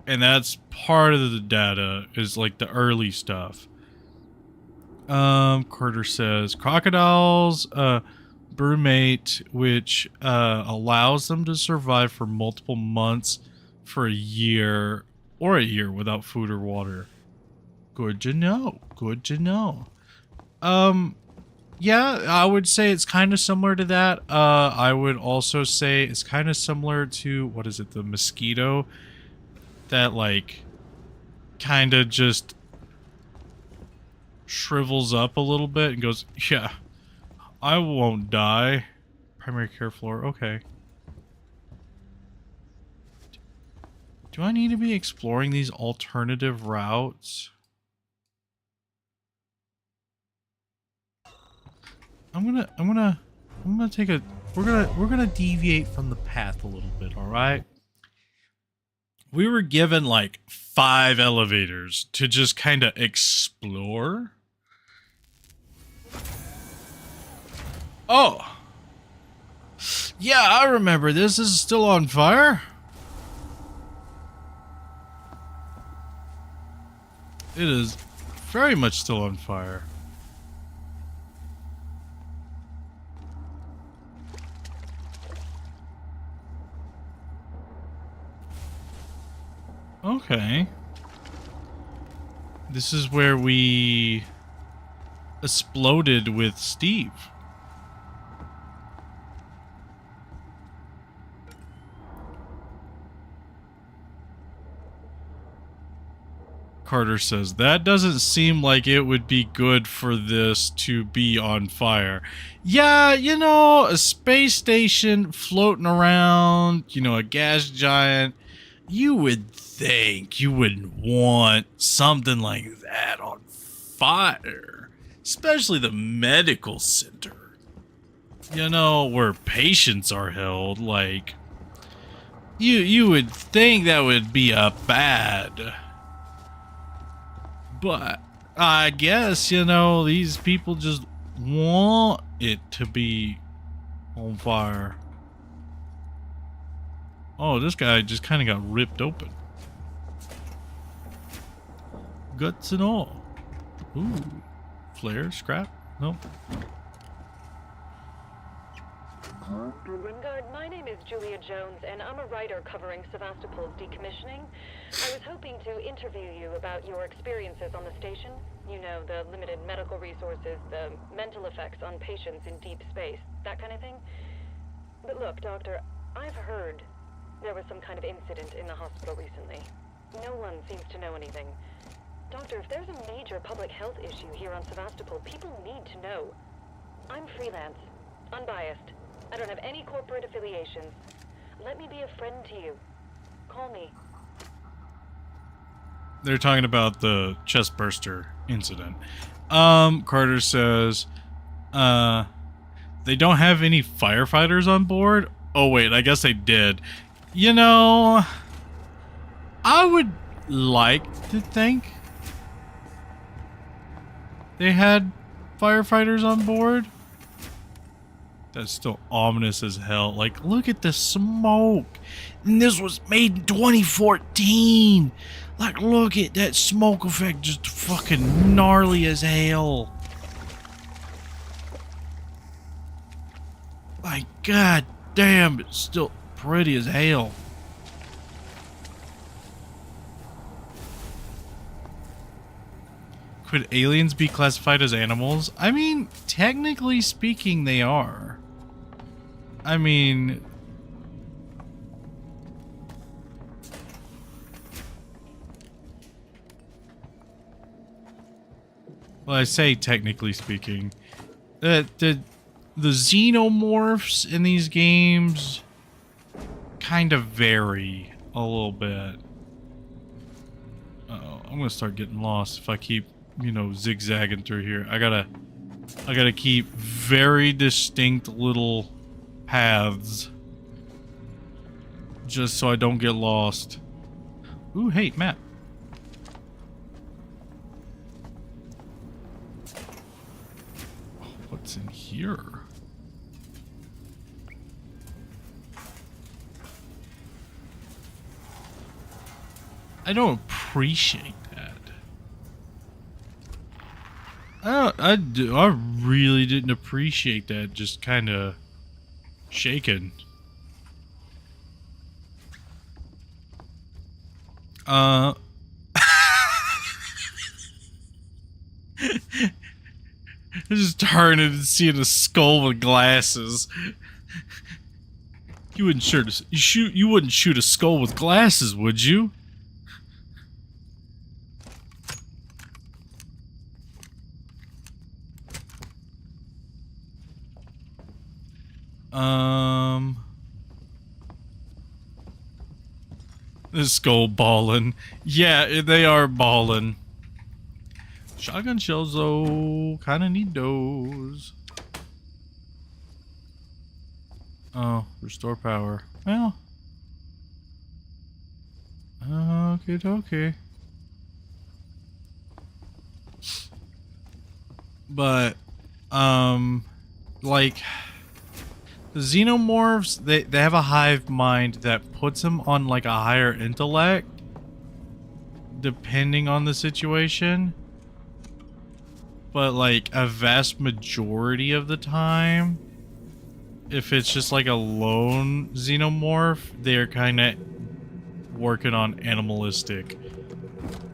And that's part of the data, is like the early stuff. Carter says, crocodiles, brumate, which, allows them to survive for multiple months, for a year without food or water. Good to know. Good to know. Yeah, I would say it's kind of similar to that. I would also say it's kind of similar to, what is it, the mosquito? That, like, kind of just shrivels up a little bit and goes, yeah, I won't die. Primary care floor, okay. Do I need to be exploring these alternative routes? I'm gonna take a, we're gonna deviate from the path a little bit, alright? We were given like 5 elevators to just kind of explore. Oh! Yeah, I remember this. This is still on fire. It is very much still on fire. Okay. This is where we exploded with Steve. Carter says, that doesn't seem like it would be good for this to be on fire. Yeah, you know, a space station floating around, you know, a gas giant. You would think you wouldn't want something like that on fire. Especially the medical center. You know, where patients are held. Like, you would think that would be a bad. But I guess, you know, these people just want it to be on fire. Oh, this guy just kind of got ripped open. Guts and all. Ooh. Flare, scrap? Nope. Grimgard, my name is Julia Jones, and I'm a writer covering Sevastopol's decommissioning. I was hoping to interview you about your experiences on the station. You know, the limited medical resources, the mental effects on patients in deep space, that kind of thing. But look, Doctor, I've heard there was some kind of incident in the hospital recently. No one seems to know anything. Doctor, if there's a major public health issue here on Sevastopol, people need to know. I'm freelance, unbiased. I don't have any corporate affiliations. Let me be a friend to you. Call me. They're talking about the chest burster incident. Carter says, they don't have any firefighters on board? Oh wait, I guess they did. You know, I would like to think they had firefighters on board. That's still ominous as hell. Like, look at the smoke. And this was made in 2014. Like, look at that smoke effect, just fucking gnarly as hell. Like, god damn, it's still pretty as hell. Could aliens be classified as animals? I mean, technically speaking, they are. I mean... Well, I say technically speaking. The xenomorphs in these games kind of vary a little bit. Uh-oh, I'm gonna start getting lost if I keep, you know, zigzagging through here. I gotta keep very distinct little paths just so I don't get lost. Ooh, hey, map. Oh, what's in here? I don't appreciate that. I really didn't appreciate that. Just kind of shaken. Just turning and seeing a skull with glasses. You wouldn't you wouldn't shoot a skull with glasses, would you? The skull ballin'. Yeah, they are ballin'. Shotgun shells, though, kinda need those. Oh, restore power. Well. Okay. But, like... The xenomorphs, they have a hive mind that puts them on like a higher intellect, depending on the situation. But like a vast majority of the time, if it's just like a lone xenomorph, they're kind of working on animalistic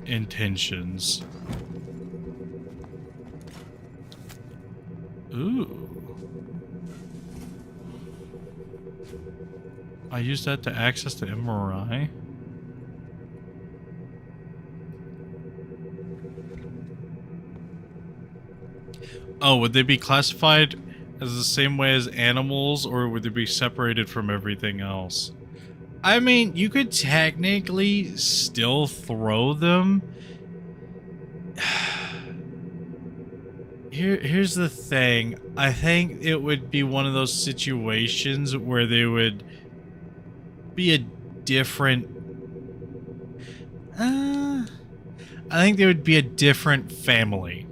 intentions. Ooh. I use that to access the MRI. Oh, would they be classified as the same way as animals, or would they be separated from everything else? I mean, you could technically still throw them. Here's the thing. I think it would be one of those situations where they would be a different... I think they would be a different family.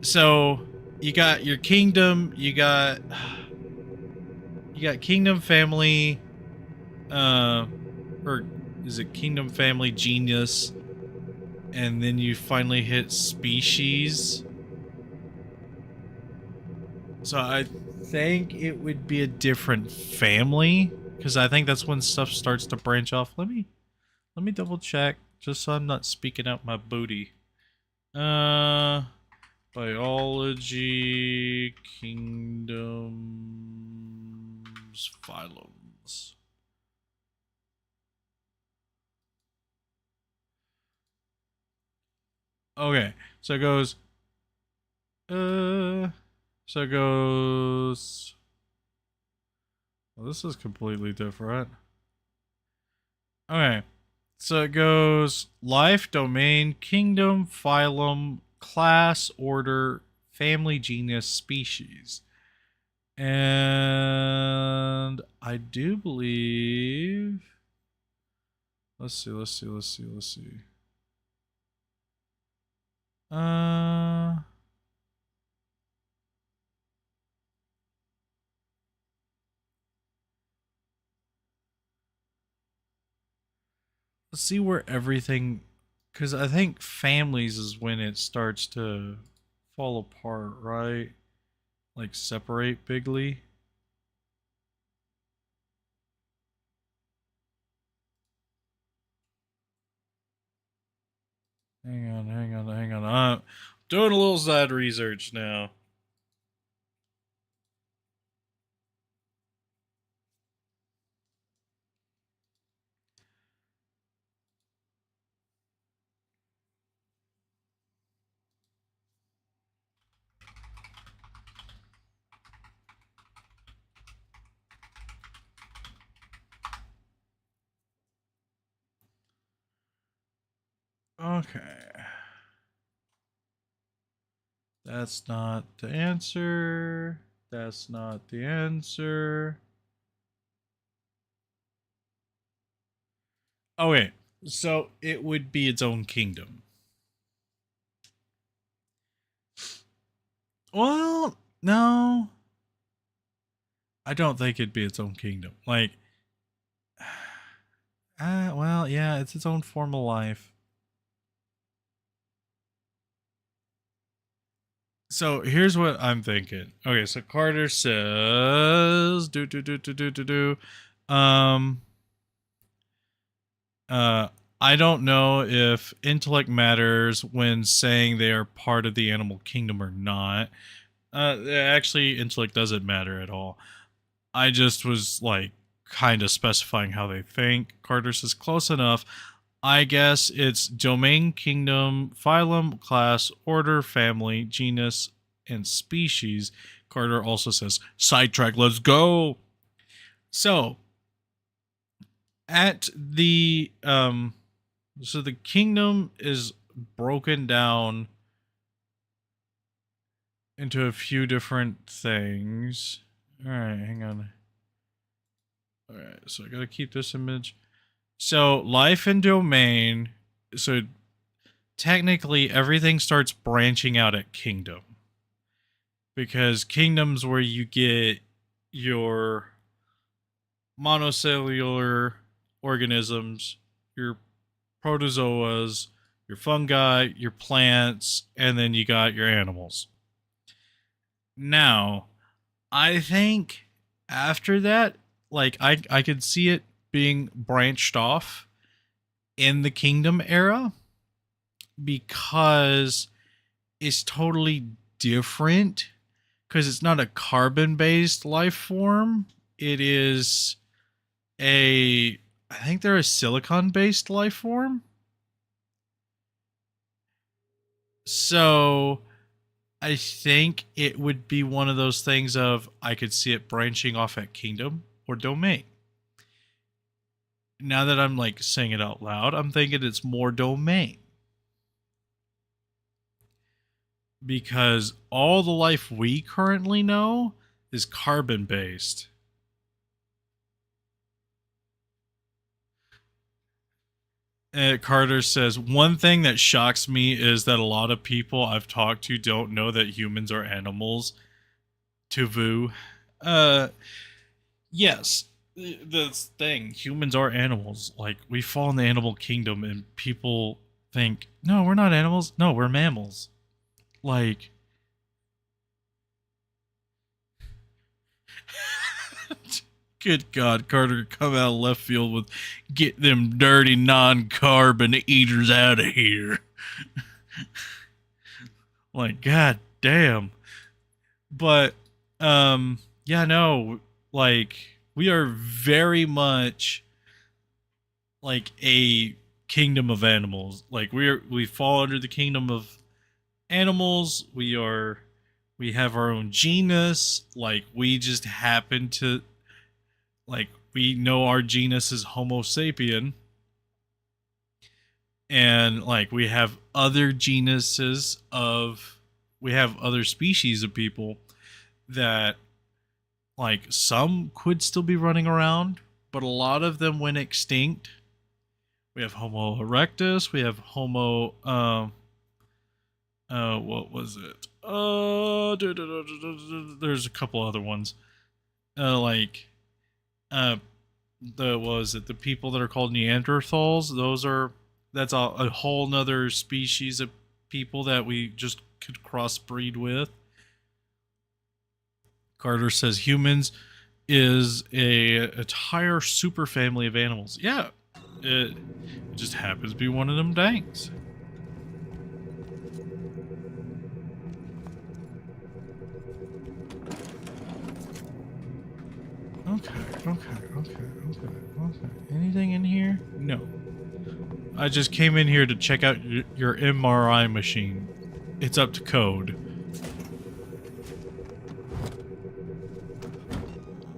So, you got your kingdom, you got kingdom family, or is it kingdom family genius, and then you finally hit species. So I think it would be a different family, because I think that's when stuff starts to branch off. Let me double check, just so I'm not speaking out my booty. Biology, kingdoms, phylums. Okay, so it goes, well, this is completely different. Okay, so it goes life, domain, kingdom, phylum, class, order, family, genus, species. And I do believe. Let's see. Let's see where everything, because I think families is when it starts to fall apart, right? Like separate bigly. Hang on. I'm doing a little side research now. Okay. That's not the answer. That's not the answer. Okay. So it would be its own kingdom. Well, no. I don't think it'd be its own kingdom. Like, well, yeah, it's its own form of life. So here's what I'm thinking. Okay, so Carter says, um, I don't know if intellect matters when saying they are part of the animal kingdom or not. Actually, intellect doesn't matter at all. I just was like kind of specifying how they think. Carter says close enough. I guess it's domain, kingdom, phylum, class, order, family, genus, and species. Carter also says sidetrack. Let's go. So at the so the kingdom is broken down into a few different things. All right, hang on. All right, so I gotta keep this image. So life and domain. So technically, everything starts branching out at kingdom, because kingdom's where you get your monocellular organisms, your protozoas, your fungi, your plants, and then you got your animals. Now, I think after that, like I could see it being branched off in the kingdom era, because it's totally different, because it's not a carbon based life form. It is I think they're a silicon based life form. So I think it would be one of those things of I could see it branching off at kingdom or domain. Now that I'm like saying it out loud, I'm thinking it's more domain. Because all the life we currently know is carbon based. Carter says, one thing that shocks me is that a lot of people I've talked to don't know that humans are animals. Tuvu. Yes. The thing, humans are animals. Like, we fall in the animal kingdom and people think, no, we're not animals. No, we're mammals. Like, good God, Carter, come out of left field with get them dirty non-carbon eaters out of here. Like, God damn. But, yeah, no, like, we are very much like a kingdom of animals. Like, we fall under the kingdom of animals. We have our own genus. Like, we just happen to, like, we know our genus is Homo sapien. And, like, we have other genuses of, we have other species of people that like some could still be running around, but a lot of them went extinct. We have Homo erectus, we have Homo what was it? There's a couple other ones. The people that are called Neanderthals, that's a whole nother species of people that we just could crossbreed with. Carter says humans is a entire superfamily of animals. Yeah, it just happens to be one of them danks. Okay. Anything in here? No. I just came in here to check out your MRI machine. It's up to code.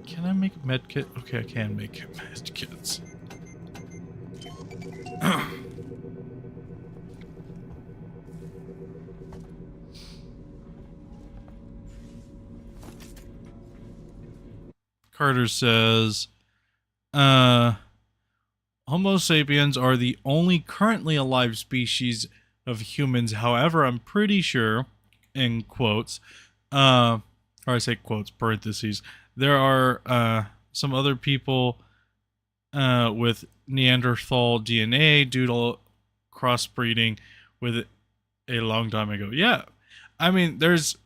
Can I make a medkit? Okay, I can make medkits. Carter says, Homo sapiens are the only currently alive species of humans. However, I'm pretty sure, in quotes, or I say quotes, parentheses, there are some other people with Neanderthal DNA due to crossbreeding with a long time ago. Yeah, I mean, there's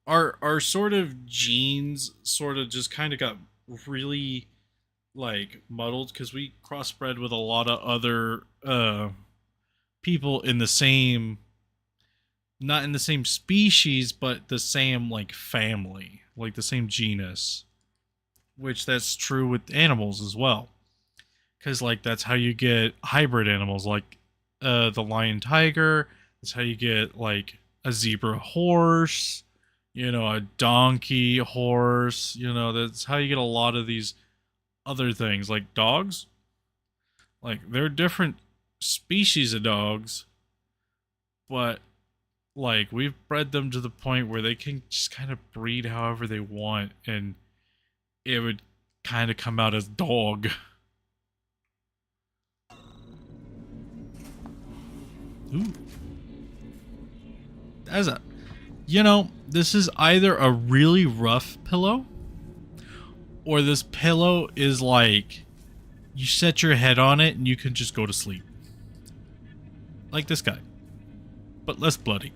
our sort of genes sort of just kind of got really like muddled because we crossbred with a lot of other people in the same, not in the same species, but the same like family, like the same genus, which that's true with animals as well, because like that's how you get hybrid animals like the lion tiger. That's how you get like a zebra horse, you know, a donkey horse, you know, that's how you get a lot of these other things like dogs. Like they're different species of dogs, but like we've bred them to the point where they can just kind of breed however they want and it would kind of come out as dog. Ooh. That's a, you know, this is either a really rough pillow or this pillow is like you set your head on it and you can just go to sleep. Like this guy, but less bloody.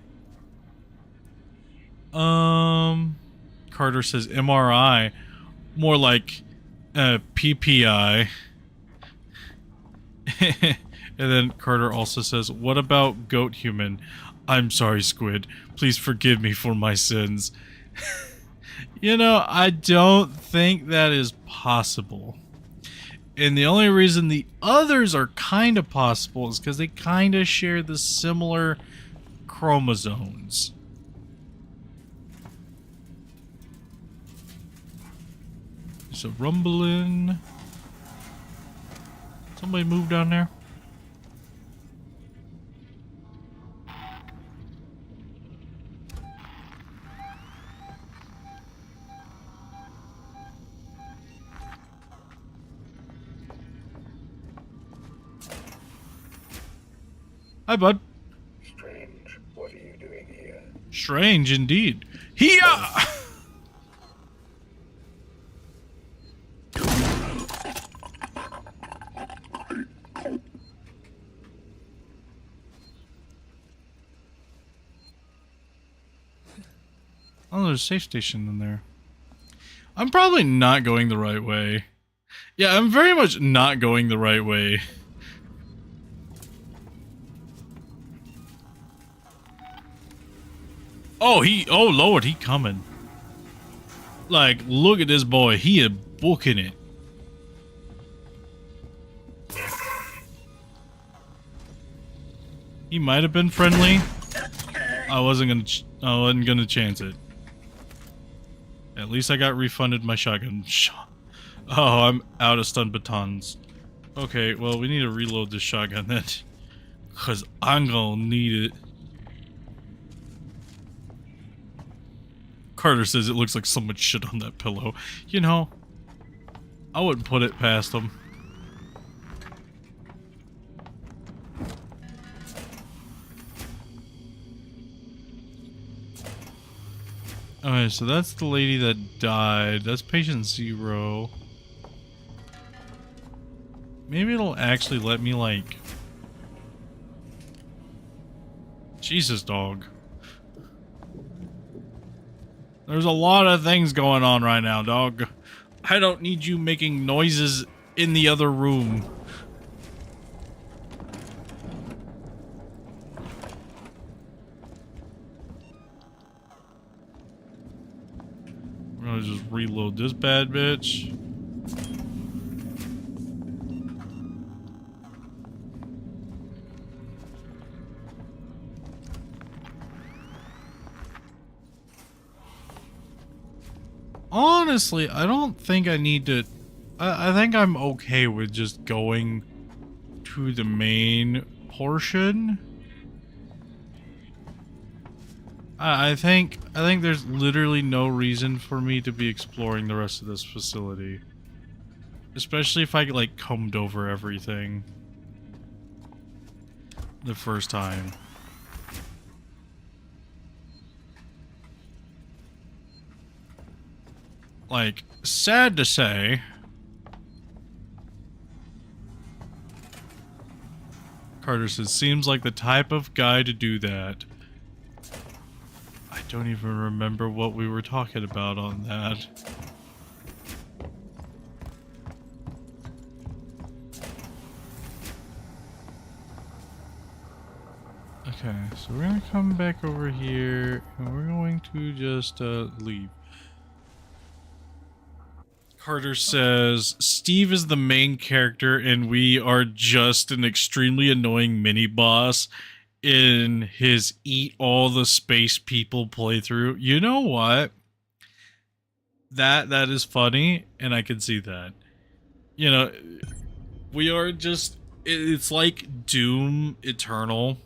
Carter says MRI, more like PPI. And then Carter also says, what about goat human? I'm sorry, Squid. Please forgive me for my sins. You know, I don't think that is possible. And the only reason the others are kind of possible is because they kind of share the similar chromosomes. There's a rumbling. Somebody move down there. Hi, bud. Strange. What are you doing here? Strange indeed. Here! Oh, there's a safe station in there. I'm probably not going the right way. Yeah, I'm very much not going the right way. Oh, Lord, he coming. Like, look at this boy. He is booking it. He might have been friendly. I wasn't gonna chance it. At least I got refunded my shotgun. Oh, I'm out of stun batons. Okay, well, we need to reload this shotgun then. Because I'm gonna need it. Carter says it looks like so much shit on that pillow. You know, I wouldn't put it past him. Alright, so that's the lady that died. That's patient 0. Maybe it'll actually let me, like... Jesus, dog. There's a lot of things going on right now, dog. I don't need you making noises in the other room. We're gonna just reload this bad bitch. Honestly, I don't think I need to... I think I'm okay with just going to the main portion. I think there's literally no reason for me to be exploring the rest of this facility. Especially if I, like, combed over everything the first time. Like, sad to say, Carter says, seems like the type of guy to do that. I don't even remember what we were talking about on that. Okay, so we're gonna come back over here, and we're going to just, leave. Carter says, Steve is the main character and we are just an extremely annoying mini-boss in his Eat All the Space People playthrough. You know what? That is funny, and I can see that. You know, we are just... It's like Doom Eternal,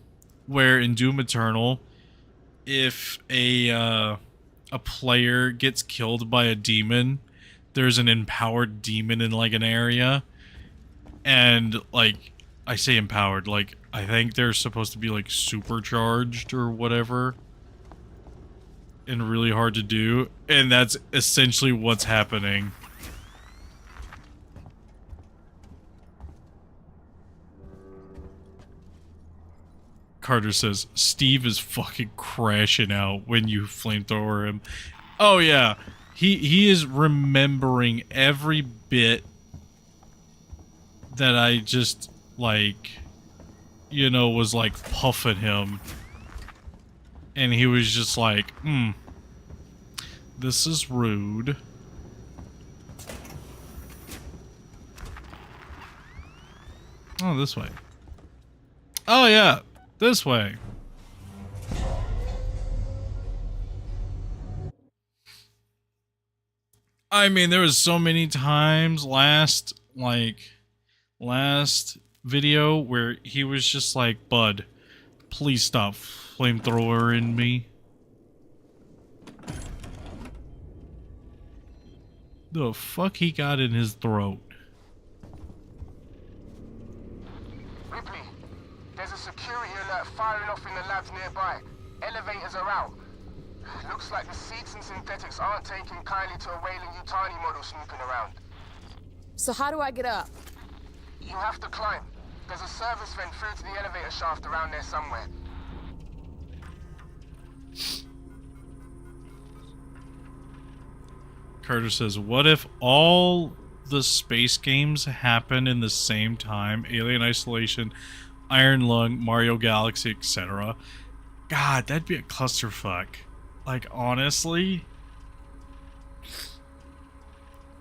where in Doom Eternal, if a player gets killed by a demon... There's an empowered demon in, like, an area. And, like, I say empowered, like, I think they're supposed to be, like, supercharged or whatever. And really hard to do. And that's essentially what's happening. Carter says, Steve is fucking crashing out when you flamethrower him. Oh, yeah. He is remembering every bit that I just, like, you know, was, like, puffing him. And he was just like, this is rude. Oh, this way. Oh, yeah, this way. I mean, there was so many times last video where he was just like, bud, please stop flamethrower-ing me. The fuck he got in his throat? Ripley, there's a security alert firing off in the labs nearby. Elevators are out. Looks like the seeds and synthetics aren't taking kindly to a Weyland-Yutani model snooping around. So how do I get up? You have to climb. There's a service vent through to the elevator shaft around there somewhere. Carter says, what if all the space games happen in the same time? Alien Isolation, Iron Lung, Mario Galaxy, etc. God, that'd be a clusterfuck. Like, honestly.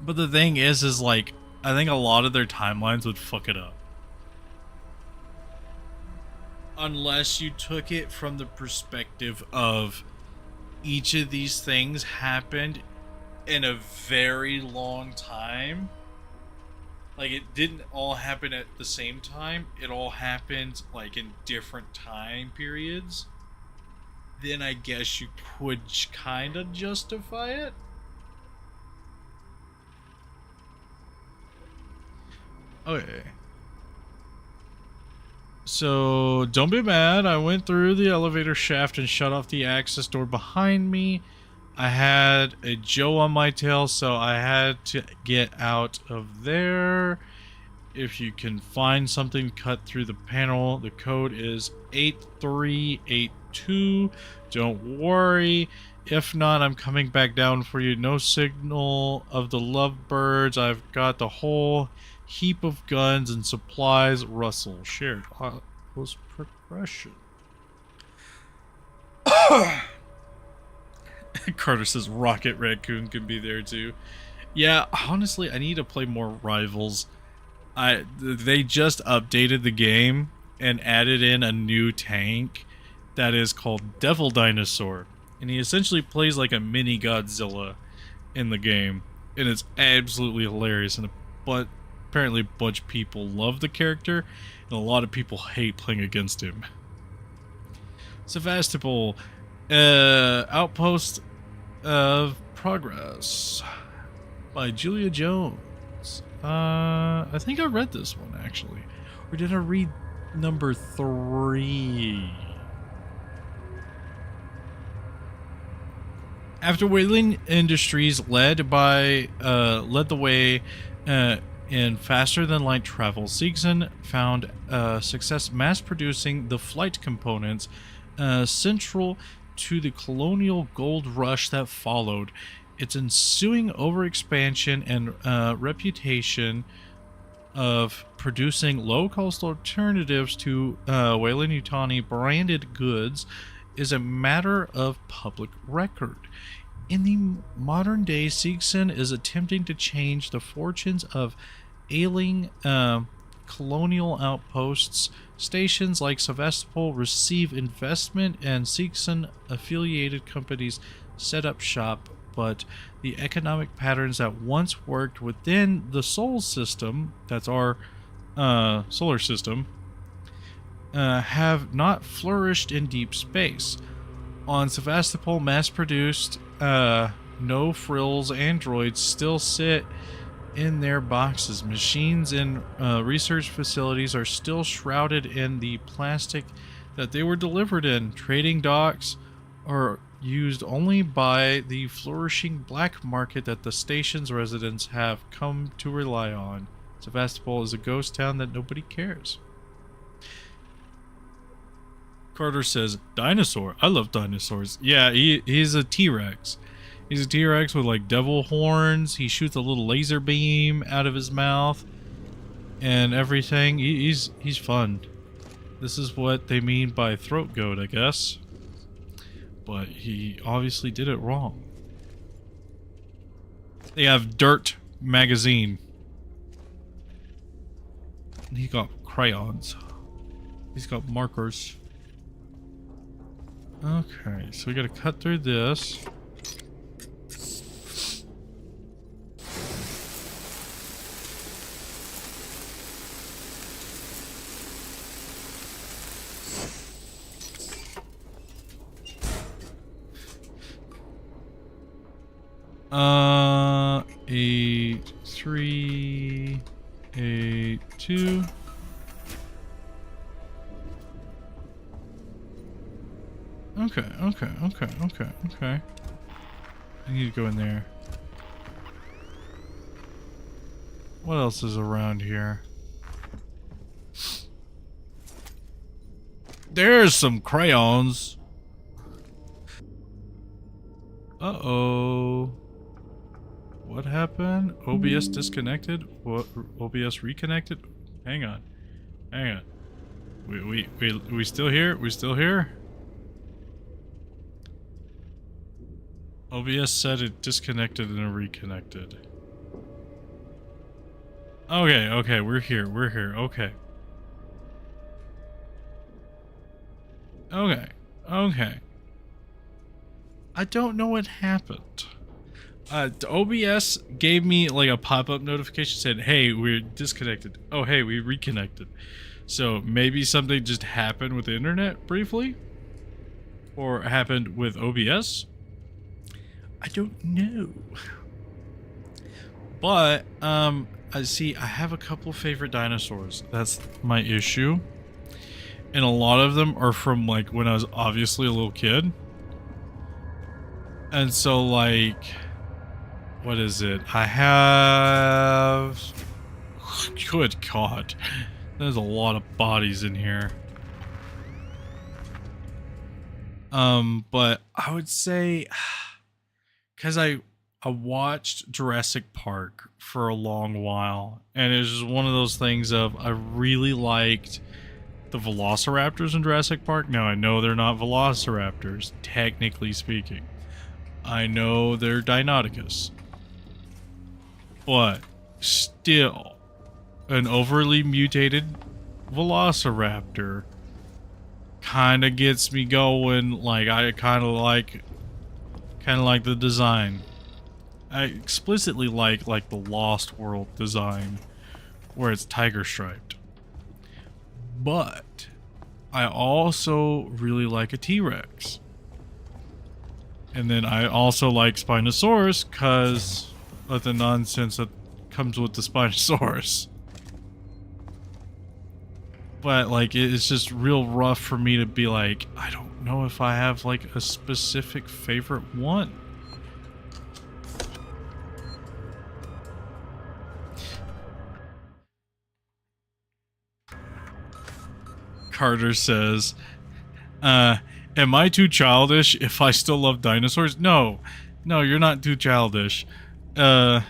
But the thing is like, I think a lot of their timelines would fuck it up. Unless you took it from the perspective of each of these things happened in a very long time. Like, it didn't all happen at the same time. It all happened, like, in different time periods. then I guess you could kind of justify it. Okay. So, don't be mad. I went through the elevator shaft and shut off the access door behind me. I had a Joe on my tail, so I had to get out of there. If you can find something cut through the panel, the code is 8382. Don't worry. If not, I'm coming back down for you. No signal of the lovebirds. I've got the whole heap of guns and supplies. Russell shared post progression. Carter says Rocket Raccoon can be there too. Yeah, honestly, I need to play more Rivals. They just updated the game and added in a new tank that is called Devil Dinosaur, and he essentially plays like a mini Godzilla in the game, and it's absolutely hilarious. And but apparently a bunch of people love the character, and a lot of people hate playing against him. Sevastopol, Outpost of Progress by Julia Jones. I think I read this one actually, or did I read number 3? After Whaling Industries led the way in faster than light travel, Seegson found success mass producing the flight components central to the colonial gold rush that followed. Its ensuing overexpansion and reputation of producing low-cost alternatives to Weyland-Yutani branded goods is a matter of public record. In the modern day, Seegson is attempting to change the fortunes of ailing colonial outposts. Stations like Sevastopol receive investment, and Seegson-affiliated companies set up shop. But the economic patterns that once worked within the Sol system, that's our solar system, have not flourished in deep space. On Sevastopol, mass-produced, no-frills androids still sit in their boxes. Machines in research facilities are still shrouded in the plastic that they were delivered in. Trading docks are used only by the flourishing black market that the station's residents have come to rely on. Sevastopol is a ghost town that nobody cares. Carter says, dinosaur. I love dinosaurs. Yeah, he's a T-Rex. He's a T-Rex with like devil horns. He shoots a little laser beam out of his mouth and everything. He's fun. This is what they mean by throat goat, I guess. But he obviously did it wrong. They have Dirt magazine. And he got crayons. He's got markers. Okay, so we gotta cut through this. Eight, 3, 8, 2. Okay. I need to go in there. What else is around here? There's some crayons. Uh-oh. What happened? OBS disconnected? What? OBS reconnected? Hang on. We still here? We still here? OBS said it disconnected and reconnected. Okay, we're here, okay. Okay. I don't know what happened. OBS gave me like a pop-up notification said, hey, we're disconnected. Oh, hey, we reconnected. So maybe something just happened with the internet briefly? or happened with OBS? I don't know. But, I see, I have a couple favorite dinosaurs. That's my issue. And a lot of them are from, like, when I was obviously a little kid. And so, like, what is it? I have... Good God. There's a lot of bodies in here. But I would say... Because I watched Jurassic Park for a long while. And it was just one of those things of, I really liked the velociraptors in Jurassic Park. Now, I know they're not velociraptors, technically speaking. I know they're Deinonychus. But still, an overly mutated velociraptor kind of gets me going. Like, I kind of like the design. I explicitly like the Lost World design, where it's tiger striped. But I also really like a T-Rex. And then I also like Spinosaurus because of the nonsense that comes with the Spinosaurus. But, like, it's just real rough for me to be like, I don't know if I have, like, a specific favorite one. Carter says, am I too childish if I still love dinosaurs? No, you're not too childish. Carter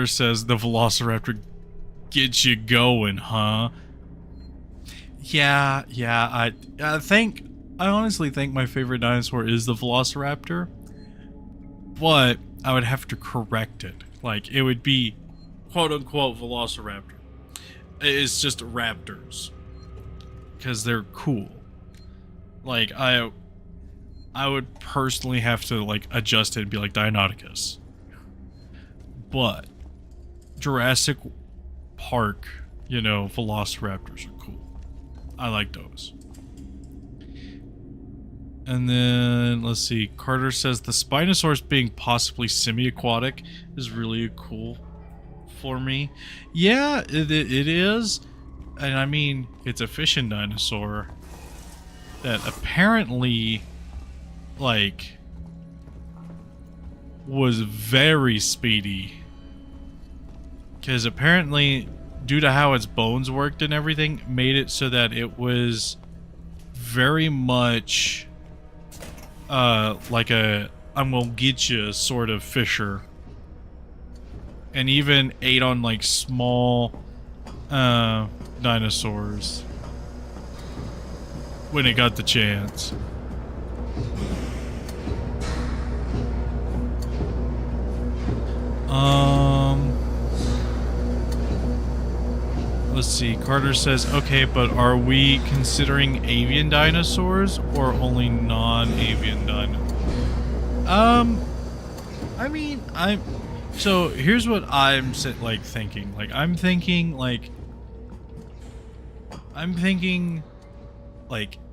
says the Velociraptor gets you going, huh? Yeah, I honestly think my favorite dinosaur is the Velociraptor, but I would have to correct it. Like, it would be quote-unquote Velociraptor. It's just raptors. Because they're cool. Like, I would personally have to, like, adjust it and be like Deinonychus. But Jurassic Park, you know, Velociraptors are cool. I like those. And then, let's see, Carter says the Spinosaurus being possibly semi-aquatic is really cool for me. Yeah, it is. And I mean, it's a fishing dinosaur that apparently, like, was very speedy. Because apparently, due to how its bones worked and everything, made it so that it was very much like a I'm gonna get you sort of fisher. And even ate on, like, small dinosaurs when it got the chance. Let's see. Carter says, okay, but are we considering avian dinosaurs or only non-avian dinosaurs? I mean, so here's what I'm thinking. I'm thinking like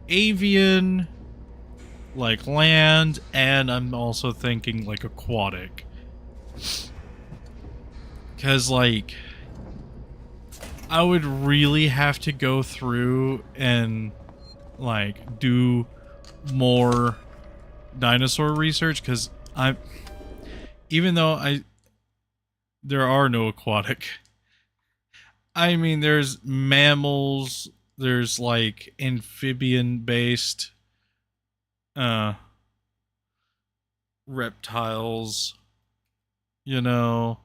avian, like land, and I'm also thinking like aquatic. Cause like I would really have to go through and like do more dinosaur research, cause even though there are no aquatic. I mean, there's mammals, there's like amphibian-based reptiles, you know.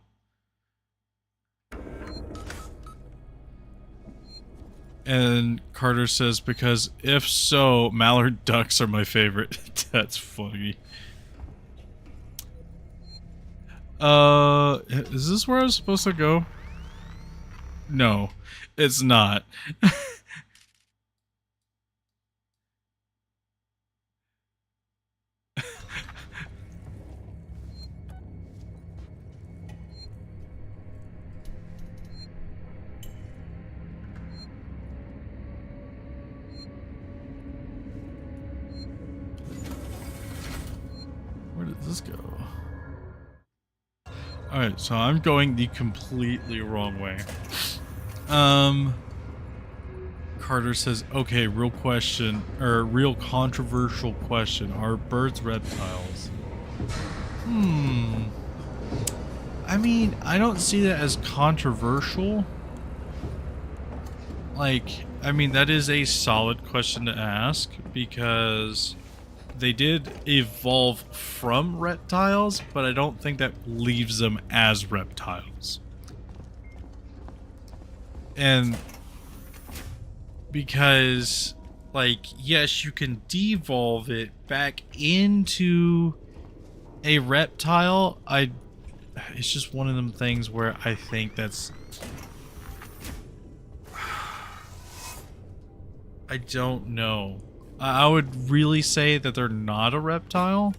And Carter says, because if so, mallard ducks are my favorite. That's funny. Is this where I was supposed to go? No, it's not. this go? Alright, so I'm going the completely wrong way. Carter says, okay, real question, or real controversial question. Are birds reptiles? I mean, I don't see that as controversial. Like, I mean, that is a solid question to ask because they did evolve from reptiles, but I don't think that leaves them as reptiles. And because, like, yes, you can devolve it back into a reptile. It's just one of them things where I think that's... I don't know. I would really say that they're not a reptile.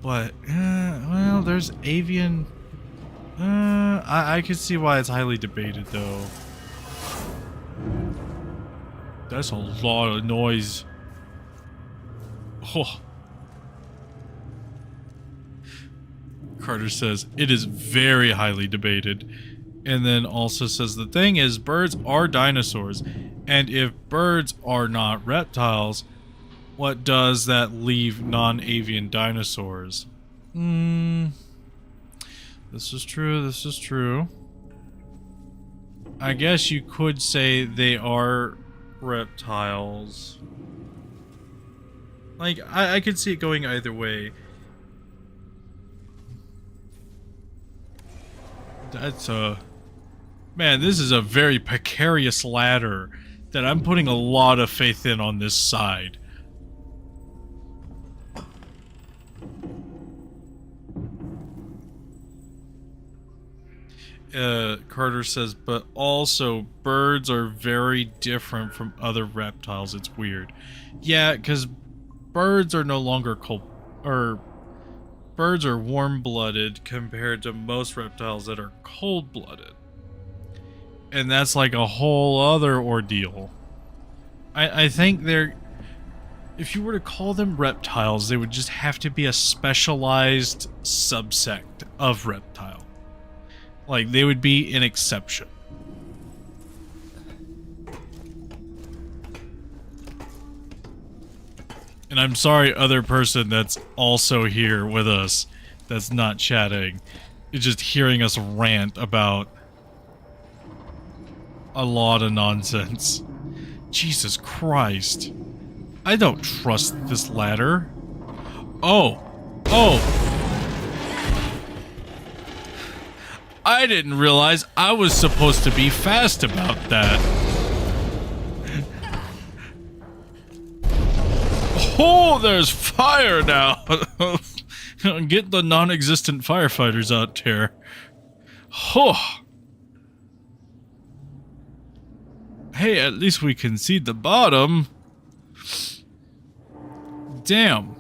But, well, there's avian... I could see why it's highly debated, though. That's a lot of noise. Oh. Carter says, it is very highly debated. And then also says, the thing is, birds are dinosaurs. And if birds are not reptiles, what does that leave non-avian dinosaurs? This is true, this is true. I guess you could say they are reptiles. Like, I could see it going either way. That's man, this is a very precarious ladder that I'm putting a lot of faith in on this side. Carter says, but also birds are very different from other reptiles. It's weird. Yeah, because birds are no longer birds are warm-blooded compared to most reptiles that are cold-blooded. And that's like a whole other ordeal. I think they're... If you were to call them reptiles, they would just have to be a specialized subsect of reptile. Like, they would be an exception. And I'm sorry, other person that's also here with us that's not chatting. It's just hearing us rant about a lot of nonsense. Jesus Christ. I don't trust this ladder. Oh. I didn't realize I was supposed to be fast about that. Oh, there's fire now. Get the non-existent firefighters out there. Oh. Hey, at least we can see the bottom. Damn.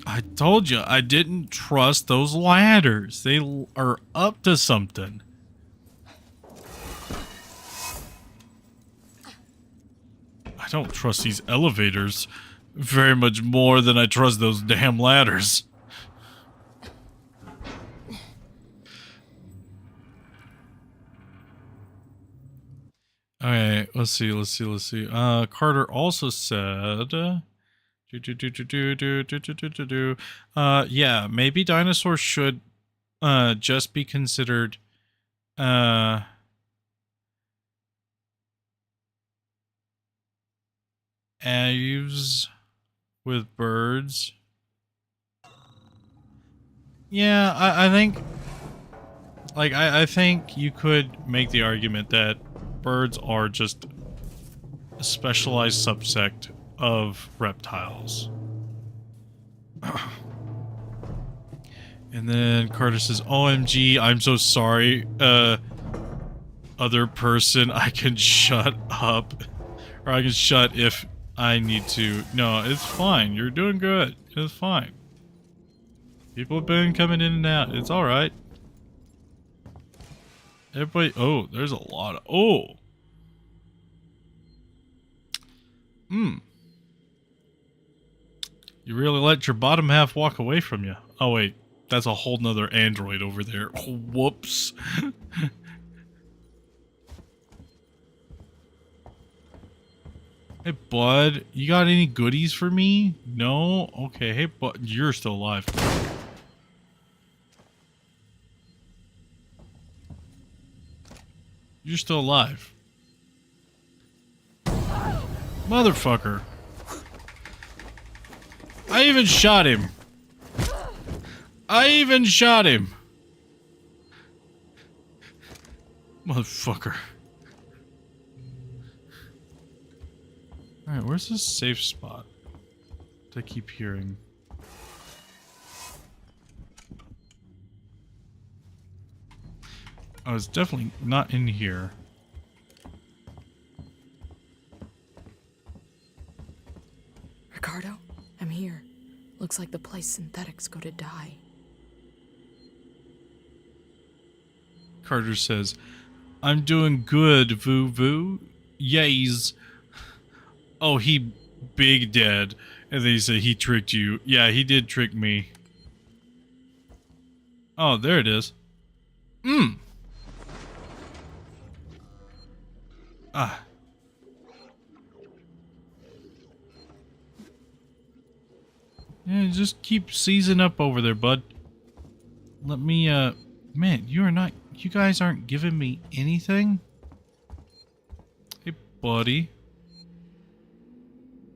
I told you, I didn't trust those ladders. They are up to something. I don't trust these elevators very much more than I trust those damn ladders. Alright, let's see. Carter also said... yeah, maybe dinosaurs should just be considered aves with birds. Yeah, I think like I think you could make the argument that birds are just a specialized subsect of reptiles. And then Carter says, OMG, I'm so sorry. Other person, I can shut up. Or I can shut if I need to. No, it's fine. You're doing good. It's fine. People have been coming in and out. It's alright. Everybody, oh, there's a lot of, oh. You really let your bottom half walk away from you. Oh wait, that's a whole nother android over there. Whoops. Hey bud, you got any goodies for me? No? Okay, hey bud, you're still alive. You're still alive. Motherfucker. I even shot him. I even shot him. Motherfucker. Alright, where's this safe spot? I keep hearing. Oh, it's definitely not in here. Ricardo, I'm here. Looks like the place synthetics go to die. Carter says, I'm doing good, Voo Voo. Yays. Oh, he big dead. And they say he tricked you. Yeah, he did trick me. Oh, there it is. Ah. Yeah, just keep seizing up over there, bud. Let me, man, you guys aren't giving me anything? Hey, buddy.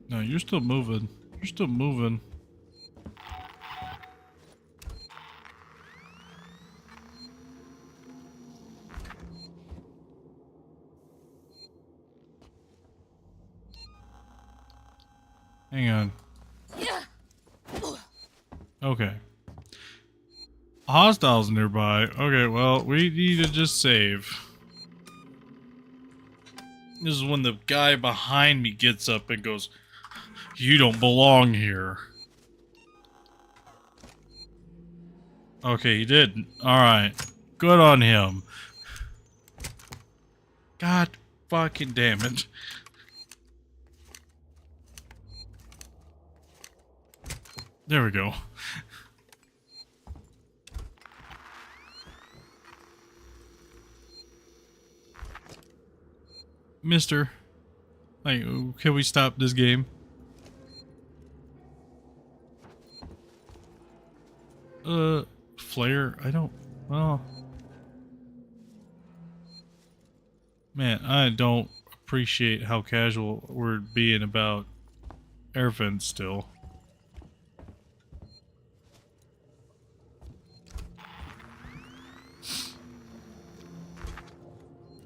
No, you're still moving. You're still moving. Hang on. Okay. Hostiles nearby. Okay, well, we need to just save. This is when the guy behind me gets up and goes, "You don't belong here." Okay, he did. Alright. Good on him. God fucking damn it. There we go. Mister, like, can we stop this game? Flare? I don't... Well... Man, I don't appreciate how casual we're being about air vents still.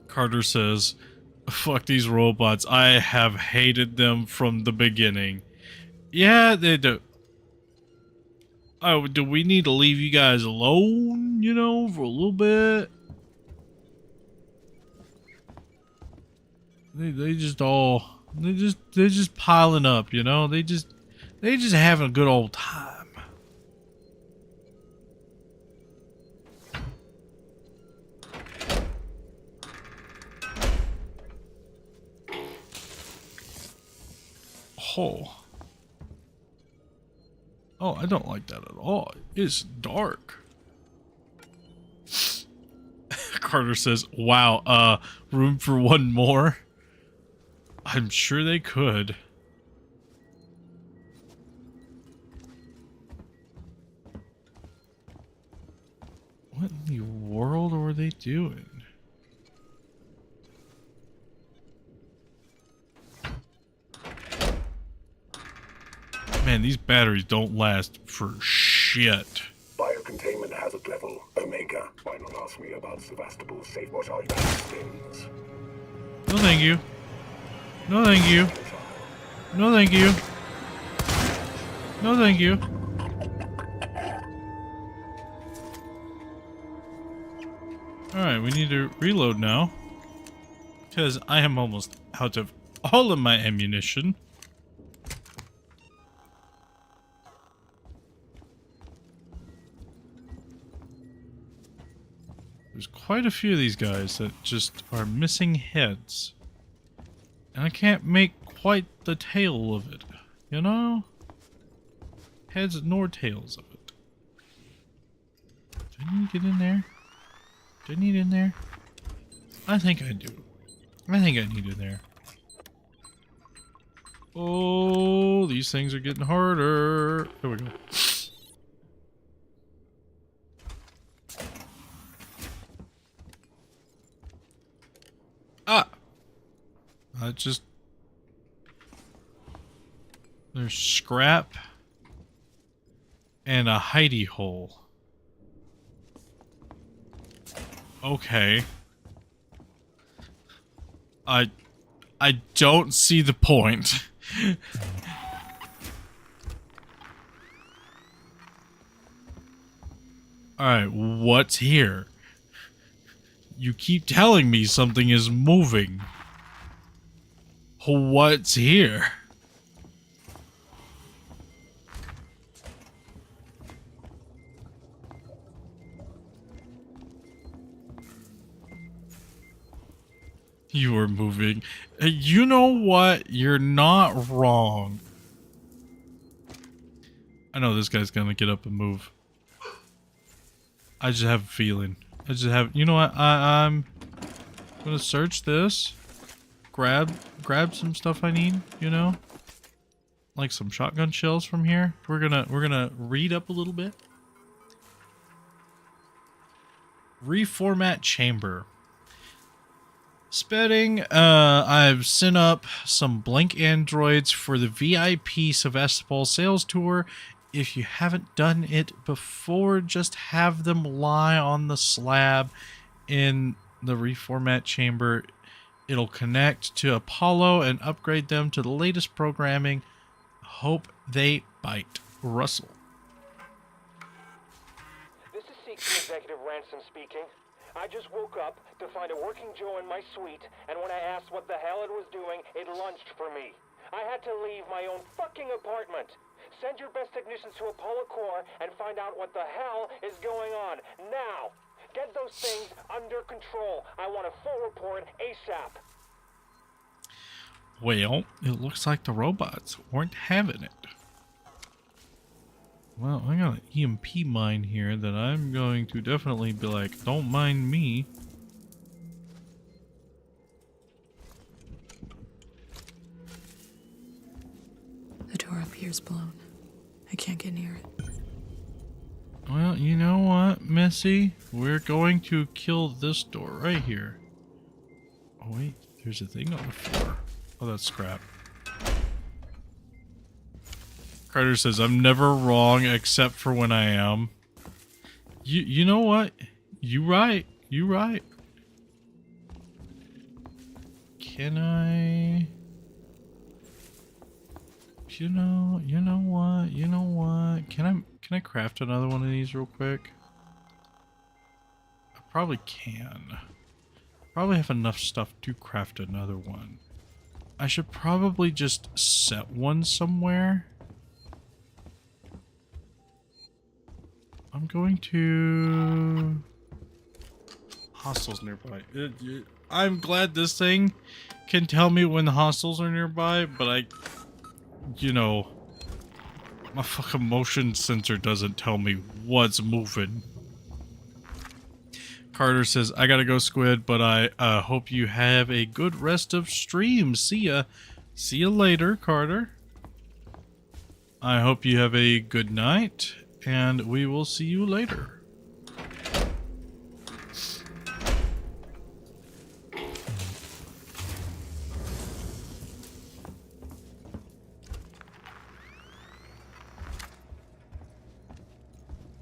Carter says, fuck these robots. I have hated them from the beginning. Yeah, they do. Oh, do we need to leave you guys alone, you know, for a little bit? They're just piling up, you know? They just having a good old time. Oh. Oh, I don't like that at all. It's dark. Carter says, wow, room for one more? I'm sure they could. What in the world were they doing? Man, these batteries don't last for shit. Biocontainment hazard level, Omega. Why not ask me about Sevastopol's safe? What are your things? No thank you. No thank you. No thank you. No thank you. Alright, we need to reload now. Because I am almost out of all of my ammunition. There's quite a few of these guys that just are missing heads. And I can't make quite the tail of it, you know? heads nor tails of it. Do I need to get in there? Do I need in there? I think I do. I think I need in there. Oh, these things are getting harder. There we go. Ah! Just... There's scrap and a hidey hole. Okay. I don't see the point. Alright, what's here? You keep telling me something is moving. What's here? You are moving. You know what? You're not wrong. I know this guy's gonna get up and move. I just have a feeling. I just have... You know what? I'm gonna search this. Grab some stuff I need, you know? Like some shotgun shells from here. We're gonna read up a little bit. Reformat chamber. Spedding, I've sent up some blank androids for the VIP Sevastopol sales tour. If you haven't done it before, just have them lie on the slab in the reformat chamber. It'll connect to Apollo and upgrade them to the latest programming. Hope they bite. Russell. This is Seeking Executive Ransom speaking. I just woke up to find a working Joe in my suite, and when I asked what the hell it was doing, it lunched for me. I had to leave my own fucking apartment. Send your best technicians to Apollo Core and find out what the hell is going on. Now! Get those things under control. I want a full report ASAP. Well, it looks like the robots weren't having it. Well, I got an EMP mine here that I'm going to definitely be like, don't mind me. The door up here's blown. I can't get near it. Well, you know what, Missy? We're going to kill this door right here. Oh wait, there's a thing on the floor. Oh, that's scrap. Carter says, I'm never wrong except for when I am. You know what? You right. You right. Can I... You know what? Can I craft another one of these real quick? I probably can. Probably have enough stuff to craft another one. I should probably just set one somewhere. I'm going to... Hostiles nearby. I'm glad this thing can tell me when the hostiles are nearby, but you know, my fucking motion sensor doesn't tell me what's moving. Carter says, I gotta go, Squid, but I hope you have a good rest of stream. See ya. See you later, Carter. I hope you have a good night, and we will see you later.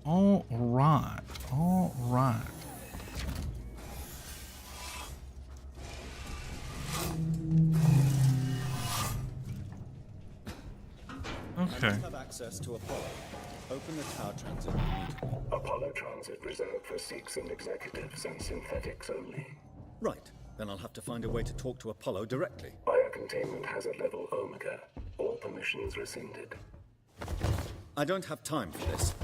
All right. All right. Okay. Have access to Apollo. Open the tower transit immediately. Apollo transit reserved for Seeks and executives and synthetics only. Right. Then I'll have to find a way to talk to Apollo directly. Biocontainment hazard level Omega. All permissions rescinded. I don't have time for this.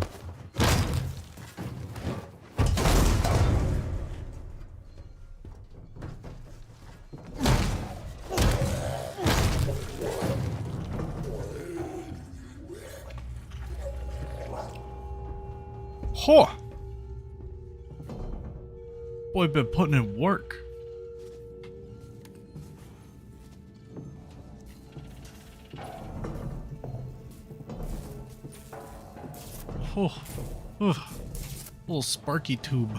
Huh. Boy, been putting in work. Oh, oh, little sparky tube.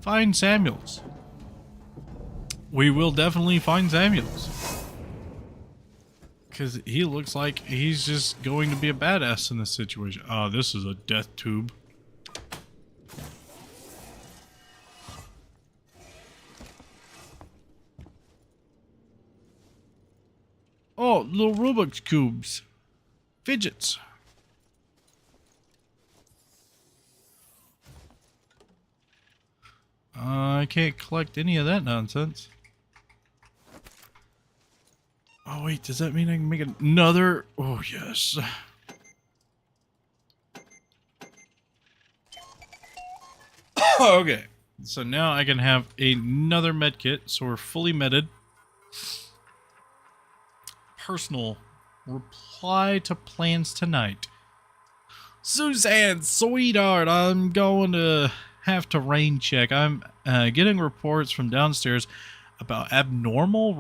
Find Samuels. We will definitely find Samuels. Because he looks like he's just going to be a badass in this situation. Oh, this is a death tube. Oh, little Rubik's cubes. Fidgets. I can't collect any of that nonsense. Oh wait, does that mean I can make another? Oh yes. Okay, so now I can have another med kit, so we're fully medded. Personal. Reply to plans tonight. Suzanne, sweetheart, I'm going to have to rain check. I'm getting reports from downstairs about abnormal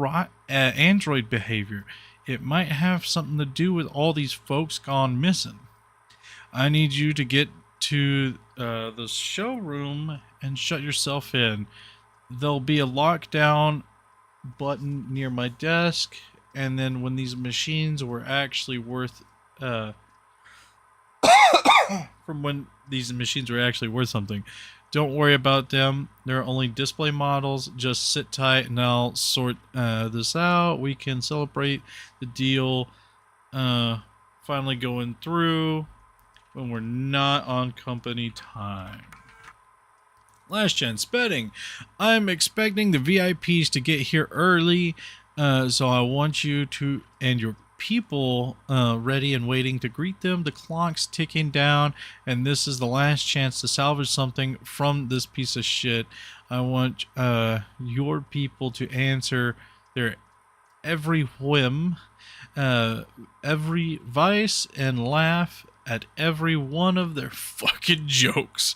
android behavior. It might have something to do with all these folks gone missing. I need you to get to the showroom and shut yourself in. There'll be a lockdown button near my desk, and then when these machines were actually worth from when these machines were actually worth something. Don't worry about them. They're only display models. Just sit tight and I'll sort this out. We can celebrate the deal finally going through when we're not on company time. Last chance betting. I'm expecting the VIPs to get here early, so I want you to and your people ready and waiting to greet them. The clock's ticking down, and this is the last chance to salvage something from this piece of shit. I want your people to answer their every whim, every vice, and laugh at every one of their fucking jokes.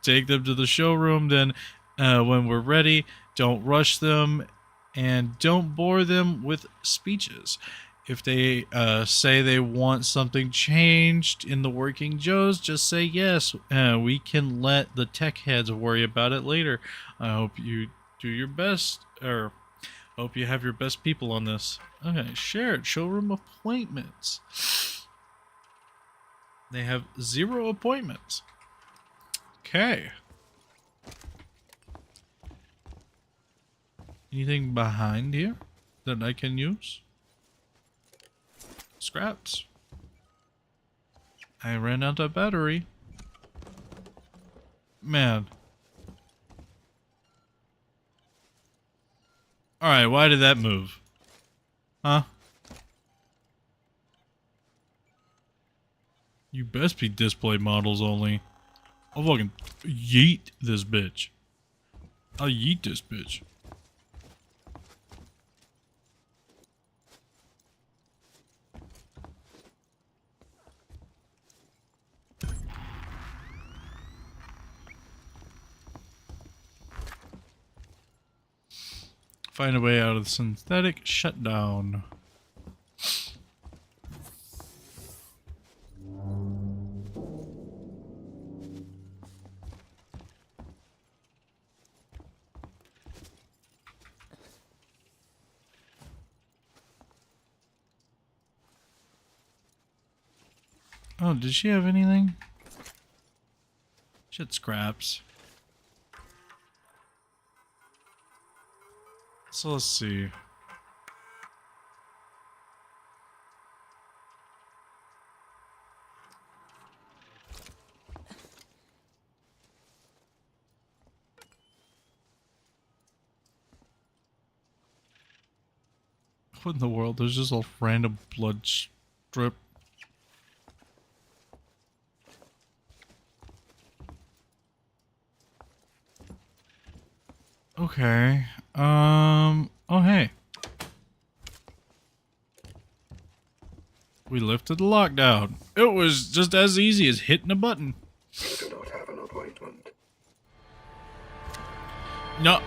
Take them to the showroom, then when we're ready, don't rush them and don't bore them with speeches. If they say they want something changed in the working Joes, just say yes. We can let the tech heads worry about it later. I hope you do your best, or hope you have your best people on this. Okay, shared showroom appointments. They have 0 appointments. Okay. Anything behind here that I can use? Scraps. I ran out of battery. Man. Alright, why did that move? Huh? You best be display models only. I'll fucking yeet this bitch. I'll yeet this bitch. Find a way out of the synthetic shutdown. Oh, did she have anything? Shit, scraps. So let's see. What in the world? There's just a random blood strip. Okay. Oh hey. We lifted the lockdown. It was just as easy as hitting a button. No.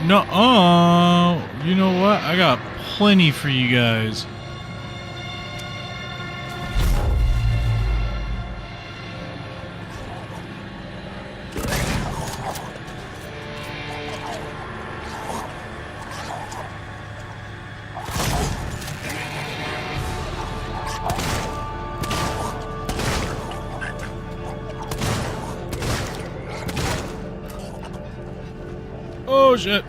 No, you know what? I got plenty for you guys. Oh shit.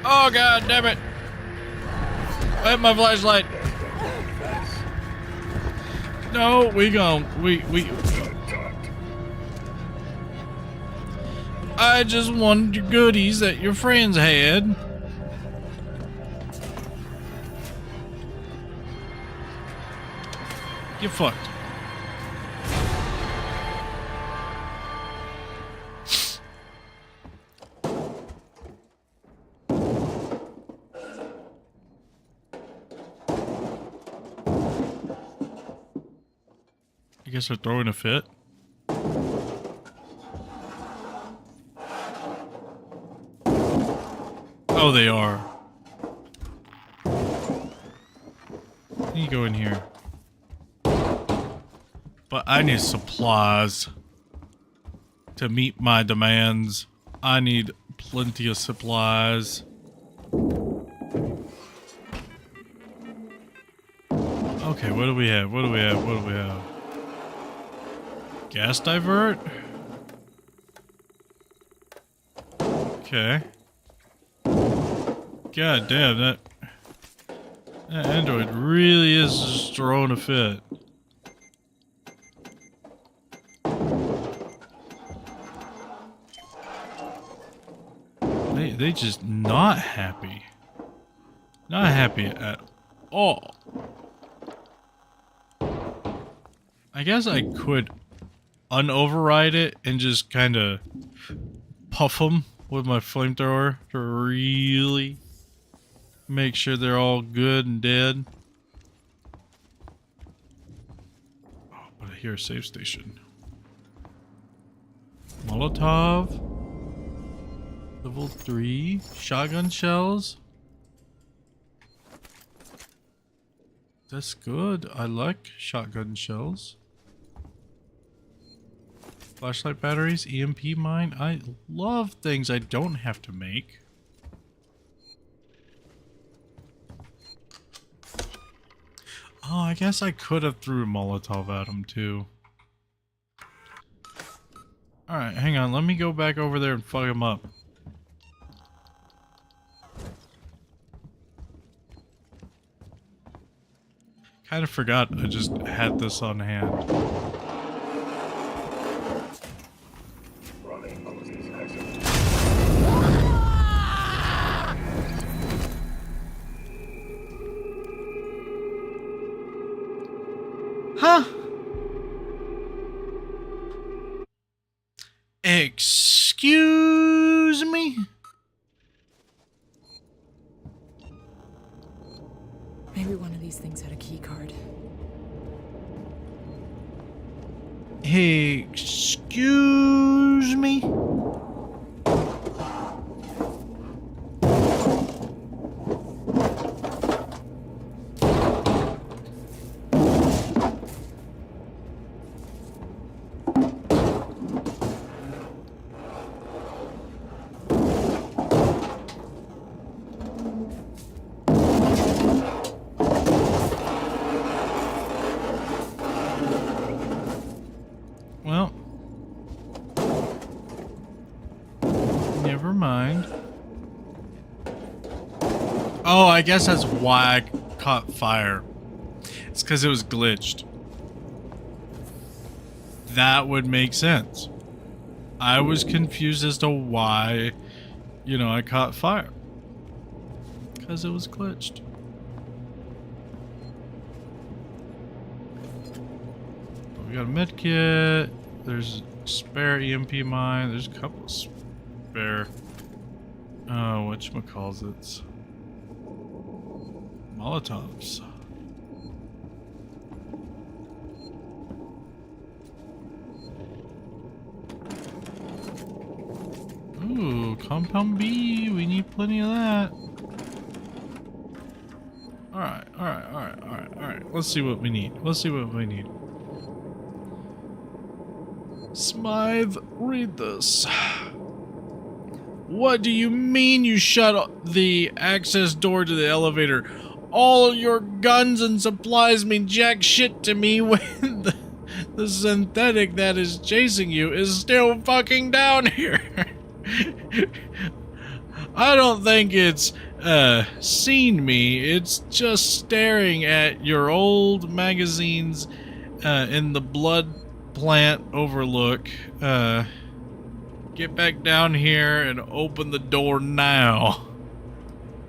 Oh god damn it. I hit my flashlight. No, we I just wanted your goodies that your friends had. Get fucked. I guess they're throwing a fit. Oh, they are. Let me go in here. But I need supplies to meet my demands. I need plenty of supplies. Okay, what do we have? What do we have? What do we have? Gas divert? Okay. God damn, that android really is just throwing a fit. They just not happy. Not happy at all. I guess I could unoverride it and just kind of puff them with my flamethrower to really make sure they're all good and dead. Oh, but I hear a safe station. Molotov. Level 3. Shotgun shells. That's good. I like shotgun shells. Flashlight batteries, EMP mine. I love things I don't have to make. Oh, I guess I could have threw a Molotov at him too. Alright, hang on. Let me go back over there and fuck him up. Kind of forgot I just had this on hand. Huh? Excuse me? Maybe one of these things had a key card. Excuse me? Well, never mind. Oh, I guess that's why I caught fire. It's because it was glitched. That would make sense. I was confused as to why, you know, I caught fire. Because it was glitched. We got a med kit. There's a spare EMP mine. There's a couple of spare, whatchamacallits, Molotovs. Ooh, compound B. We need plenty of that. Alright. Let's see what we need. Smythe, read this. What do you mean you shut the access door to the elevator? All your guns and supplies mean jack shit to me when the synthetic that is chasing you is still fucking down here. I don't think it's seen me. It's just staring at your old magazines in the blood plant overlook. Get back down here and open the door now.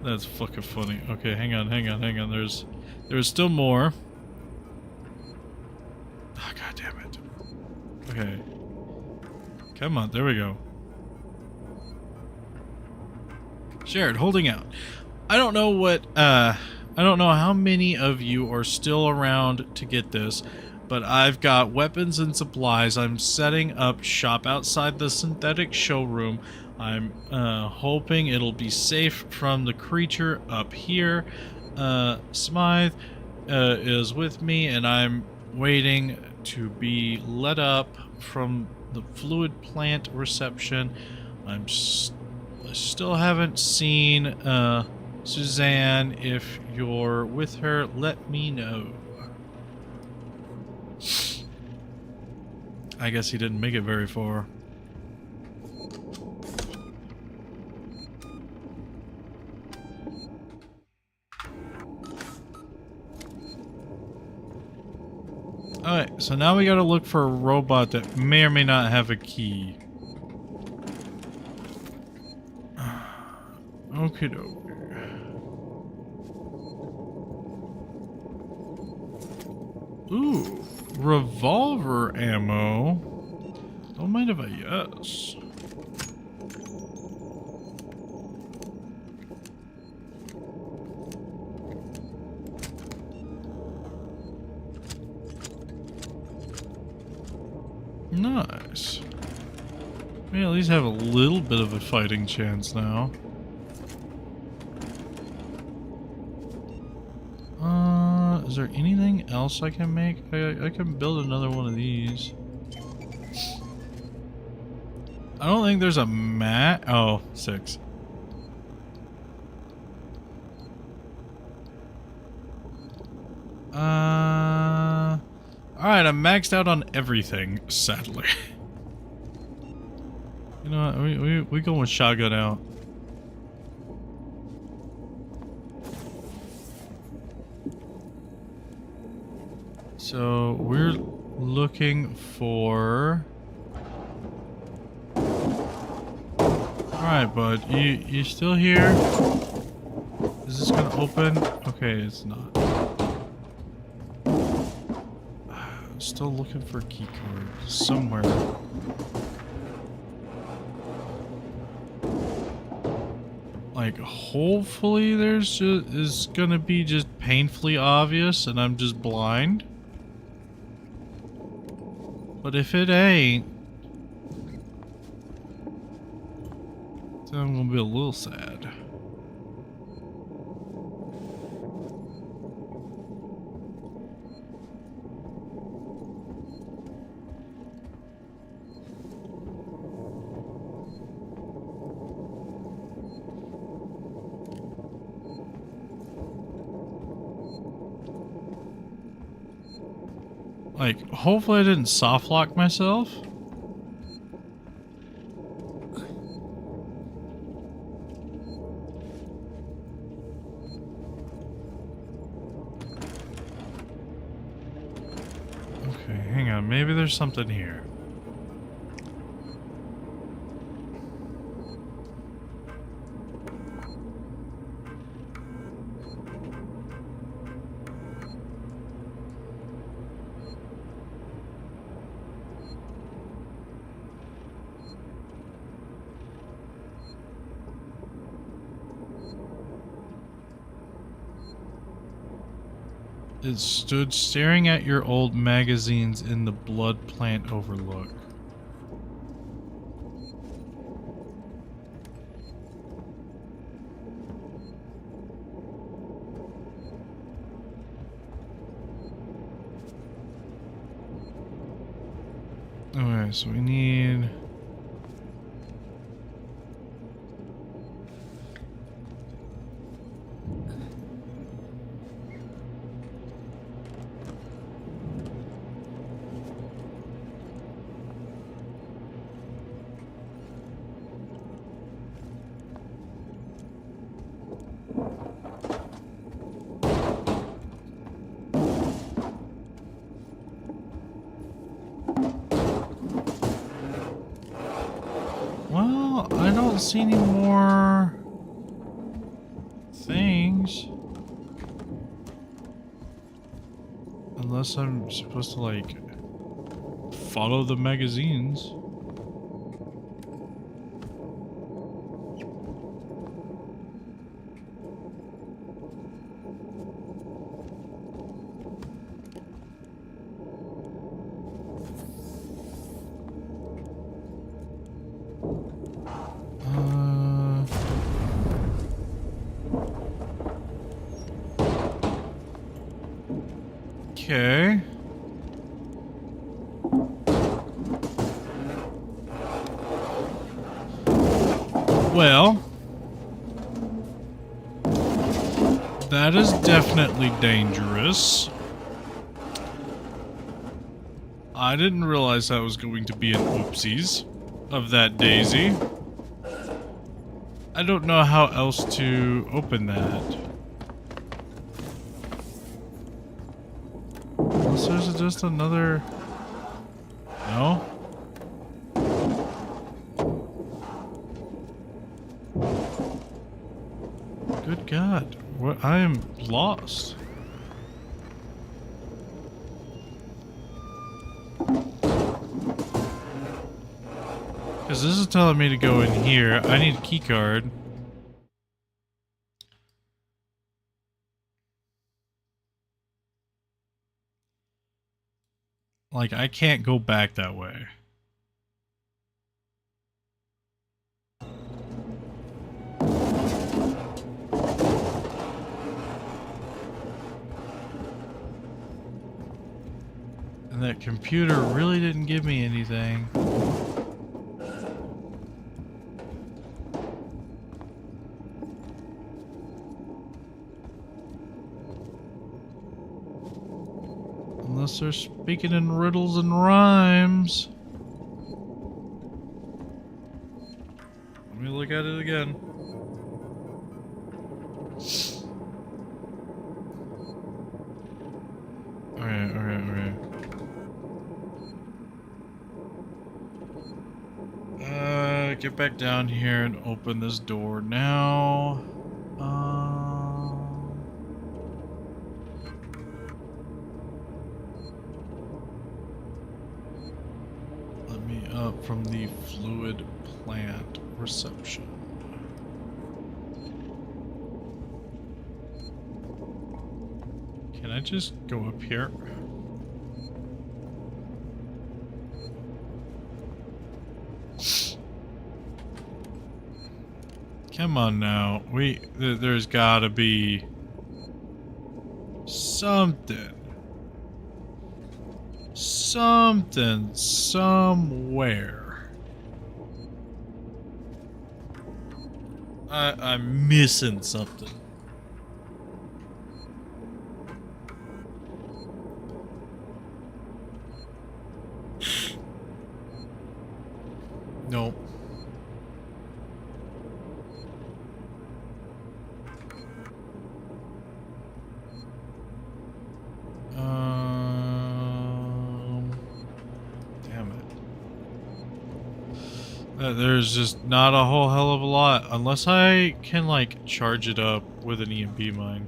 That's fucking funny. Okay, hang on. There's still more. Oh, god damn it. Okay. Come on, there we go. Shared, holding out. I don't know how many of you are still around to get this, but I've got weapons and supplies. I'm setting up shop outside the synthetic showroom. I'm hoping it'll be safe from the creature up here. Smythe is with me, and I'm waiting to be let up from the fluid plant reception. I still haven't seen Suzanne. If you're with her, let me know. I guess he didn't make it very far. Alright, so now we gotta look for a robot that may or may not have a key. Okie dokie. Ooh, revolver ammo. Don't mind if I yes. Nice. We at least have a little bit of a fighting chance now. Is there anything else I can make? I can build another one of these. I don't think there's a mat. Oh, 6. Alright, I'm maxed out on everything, sadly. You know what, we go with shotgun out. So we're looking for. Alright, bud, you still here? Is this gonna open? Okay, it's not. I'm still looking for a key card somewhere. Like, hopefully there's is gonna be just painfully obvious and I'm just blind. But if it ain't, then I'm gonna be a little sad. Like, hopefully I didn't soft lock myself. Okay, hang on. Maybe there's something here. It stood staring at your old magazines in the blood plant overlook. Okay, so we need... Well, I don't see any more things. Unless I'm supposed to, like, follow the magazines. Okay. Well, that is definitely dangerous. I didn't realize that was going to be an oopsies of that daisy. I don't know how else to open that. Unless there's just another... No? Good God. What? I am lost. Because this is telling me to go in here. I need a key card. Like, I can't go back that way. And that computer really didn't give me anything. Unless they're speaking in riddles and rhymes. Let me look at it again. Alright. Get back down here and open this door now. Let me up from the fluid plant reception. Can I just go up here? Come on now. There's gotta be something. Something somewhere. I'm missing something. Nope. Damn it. There's just not a whole hell of a lot, unless I can, like, charge it up with an EMP mine.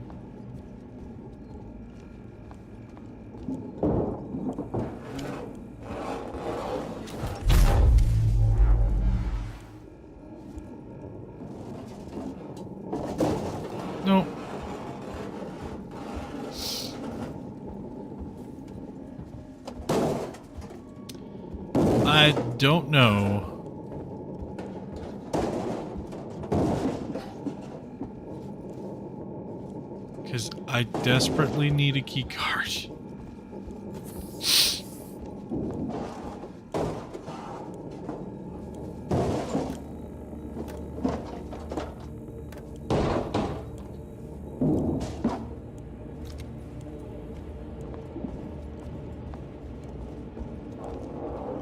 Nope. don't know. Because I desperately need a key card.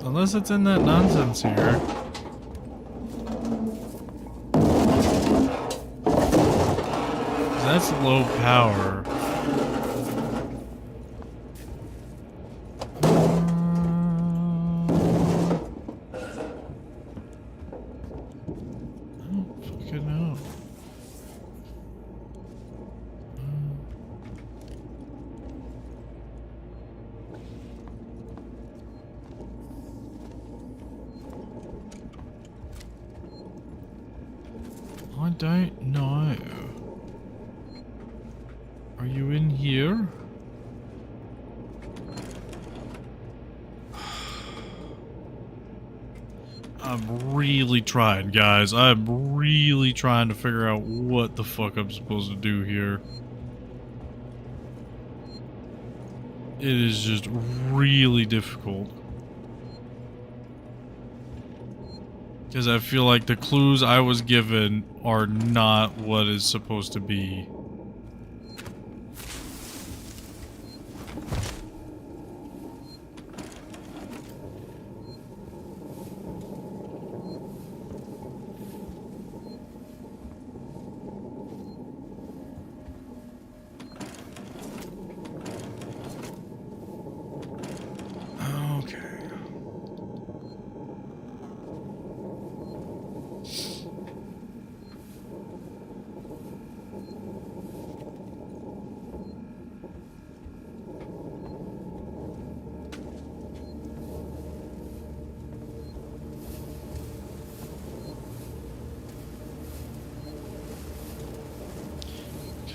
Unless it's in that nonsense here. That's low power. I don't fucking know. I don't know. Are you in here? I'm really trying, guys. I'm really trying to figure out what the fuck I'm supposed to do here. It is just really difficult. Because I feel like the clues I was given are not what is supposed to be.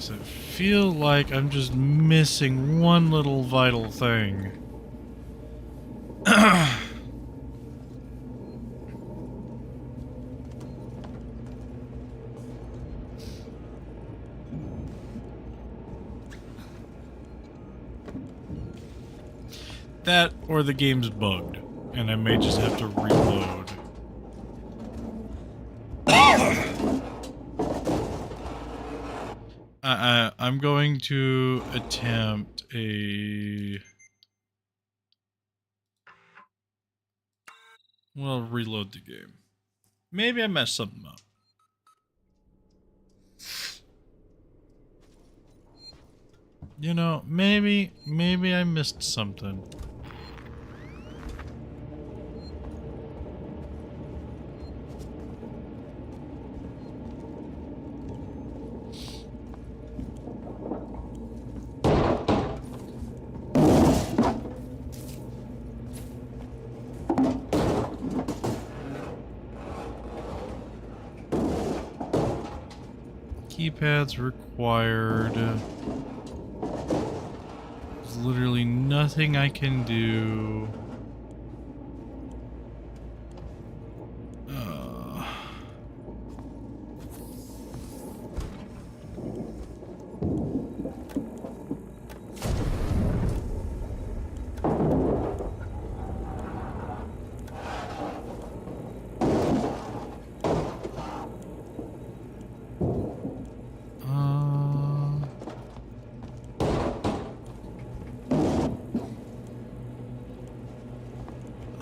I feel like I'm just missing one little vital thing. That or the game's bugged, and I may just have to reload. I'm going to attempt a... Well, reload the game. Maybe I messed something up. You know, maybe I missed something. Keypads required. There's literally nothing I can do.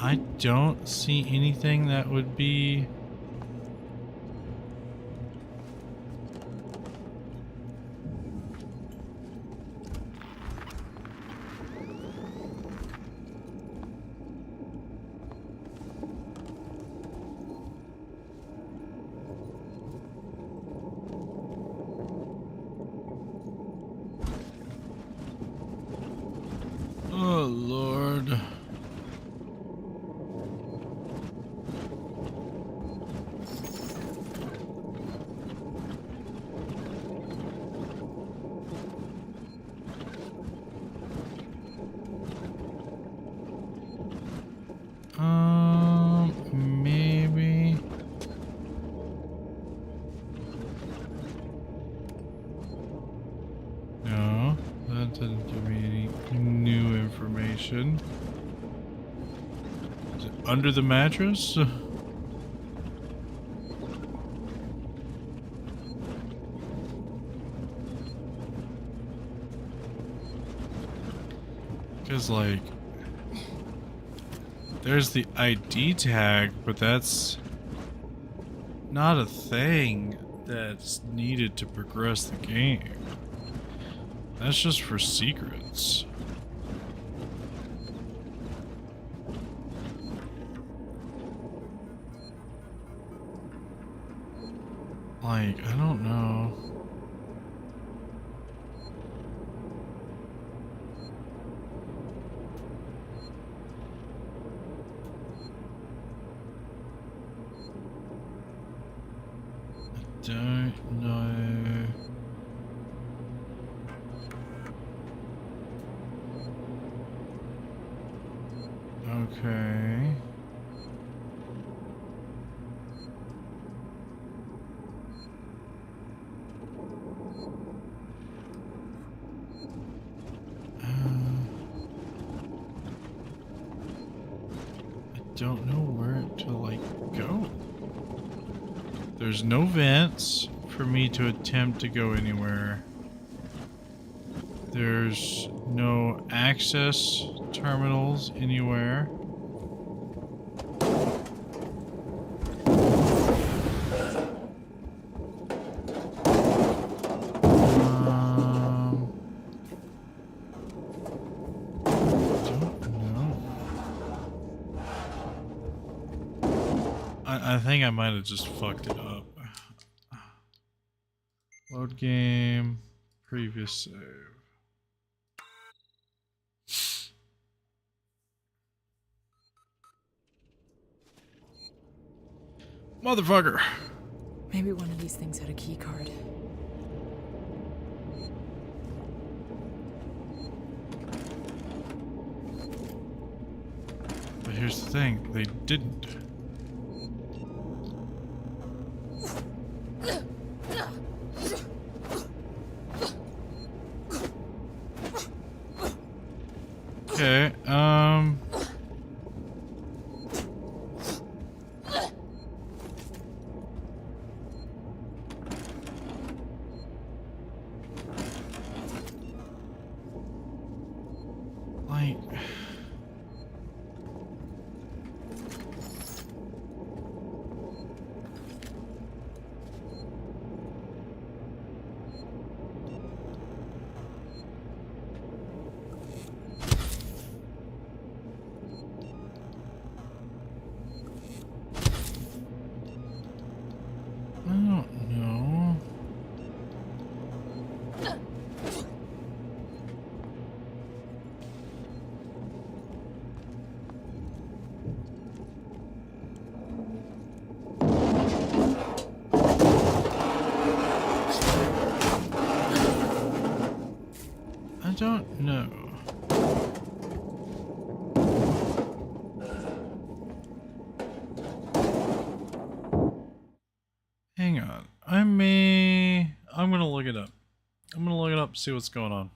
I don't see anything that would be... Oh, Lord. location. Is it under the mattress? Because, like, there's the ID tag, but that's not a thing that's needed to progress the game. That's just for secrets. Like, I don't know. I don't know. Okay. I don't know where to, like, go. There's no vents for me to attempt to go anywhere. There's no access terminals anywhere. I think I might have just fucked it up. Load game, previous save. Motherfucker. Maybe one of these things had a key card. But here's the thing, they didn't. Okay, like... I don't know. I don't know. Hang on. I'm gonna look it up. I'm gonna look it up, see what's going on.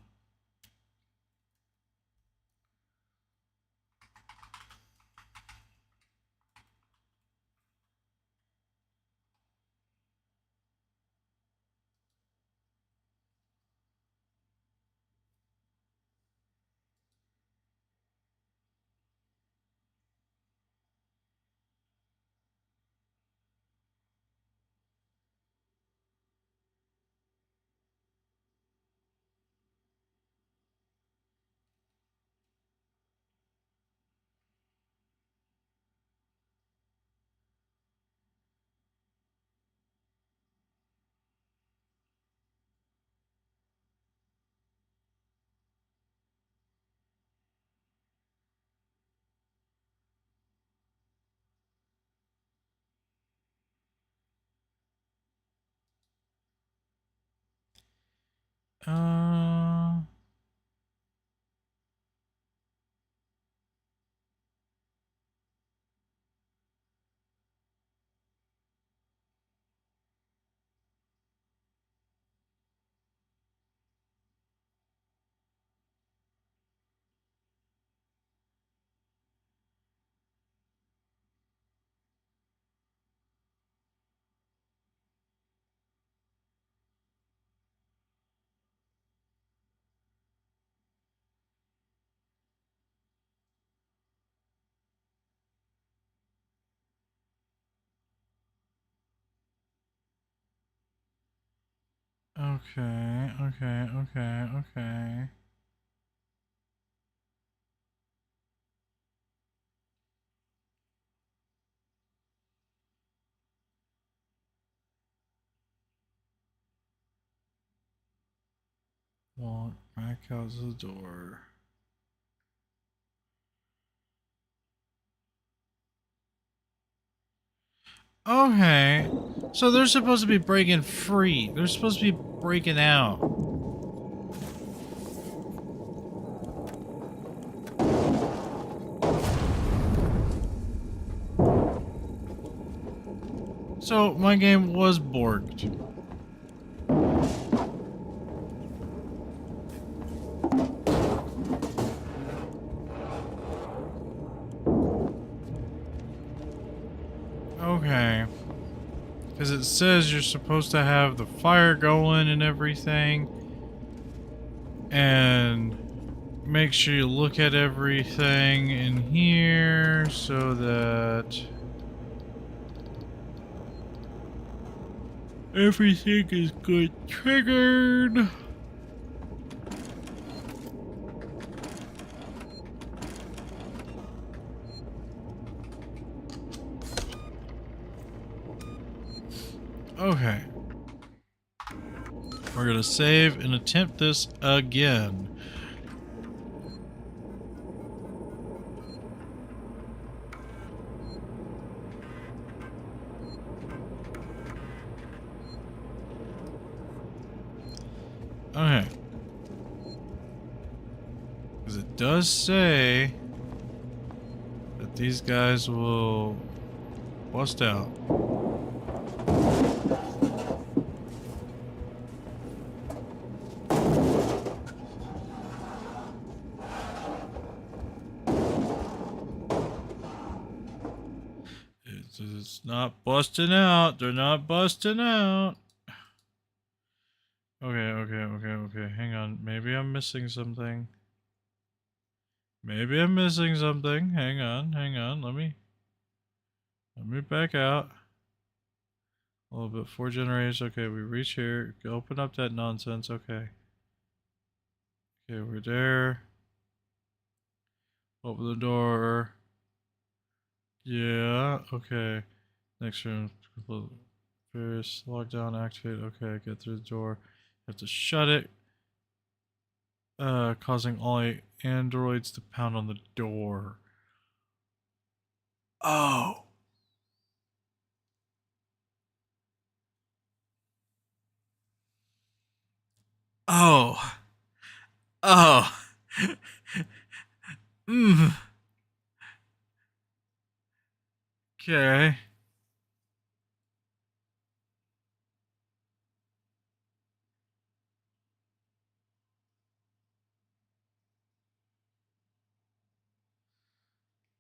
Uh... Okay. Walk back out the door. Okay. So they're supposed to be breaking free. They're supposed to be breaking out. So my game was borked. Okay. Because it says you're supposed to have the fire going and everything. And make sure you look at everything in here so that everything is good triggered. Okay. We're gonna save and attempt this again. Okay. Because it does say that these guys will bust out. It's not busting out. They're not busting out. Okay. Hang on. Maybe I'm missing something. Hang on. Let me back out. A little bit. 4 generators. Okay, we reach here. Open up that nonsense. Okay, we're there. Open the door. Yeah, okay. Next room. Various lockdown, activate. Okay, get through the door. Have to shut it. Causing all androids to pound on the door. Oh. Oh. Oh. Okay.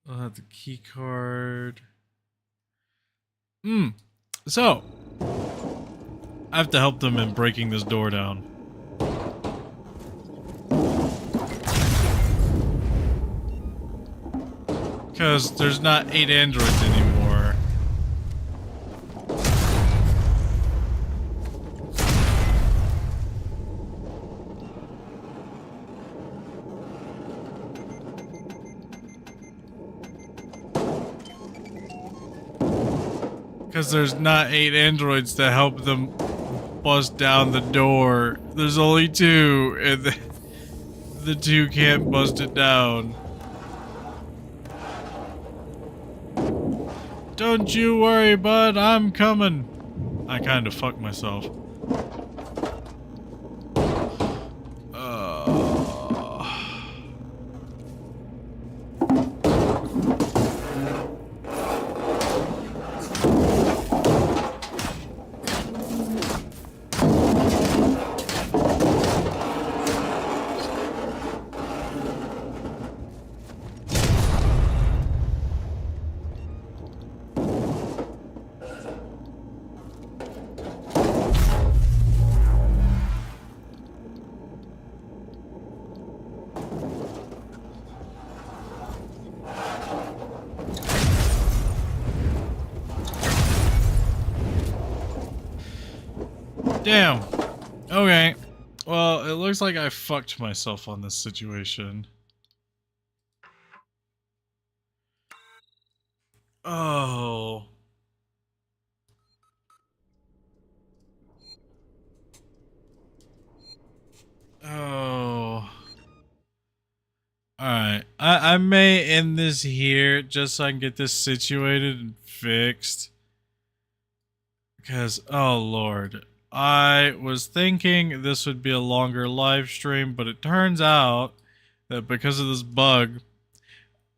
I'll have the key card. So I have to help them in breaking this door down. Because there's not 8 androids anymore. Because there's not 8 androids to help them bust down the door. There's only 2, and the 2 can't bust it down. Don't you worry, bud, I'm coming. I kind of fucked myself. Damn. Okay. Well, it looks like I fucked myself on this situation. Oh. Oh. Alright. I may end this here just so I can get this situated and fixed. Because, oh lord. I was thinking this would be a longer live stream, but it turns out that because of this bug,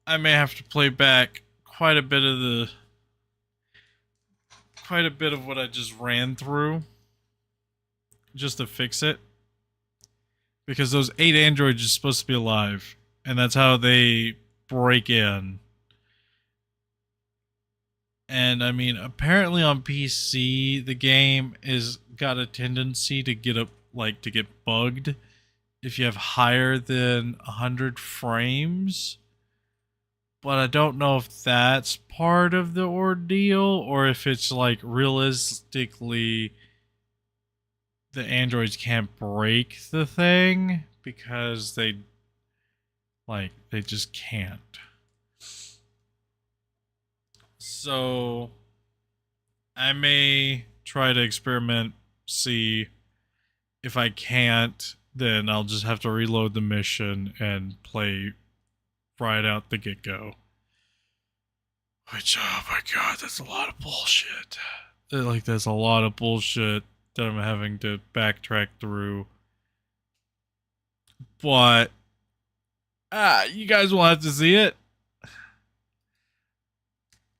I may have to play back quite a bit of what I just ran through just to fix it. Because those 8 androids are supposed to be alive, and that's how they break in. And I mean, apparently on PC, the game is got a tendency to get bugged if you have higher than 100 frames. But I don't know if that's part of the ordeal or if it's like realistically the androids can't break the thing because they just can't. So I may try to experiment, see if I can't, then I'll just have to reload the mission and play right out the get-go. Which, oh my god, that's a lot of bullshit. That's a lot of bullshit that I'm having to backtrack through. But, you guys will have to see it.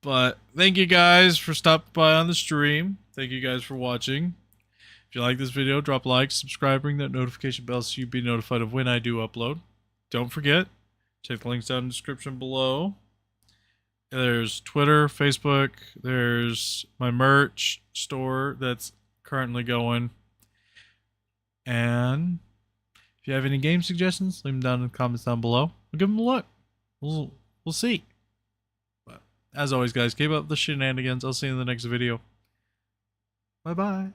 But, thank you guys for stopping by on the stream. Thank you guys for watching. If you like this video, drop a like, subscribe, ring that notification bell so you'll be notified of when I do upload. Don't forget, check the links down in the description below. There's Twitter, Facebook, there's my merch store that's currently going. And if you have any game suggestions, leave them down in the comments down below. We'll give them a look. We'll see. But as always, guys, keep up the shenanigans. I'll see you in the next video. Bye-bye.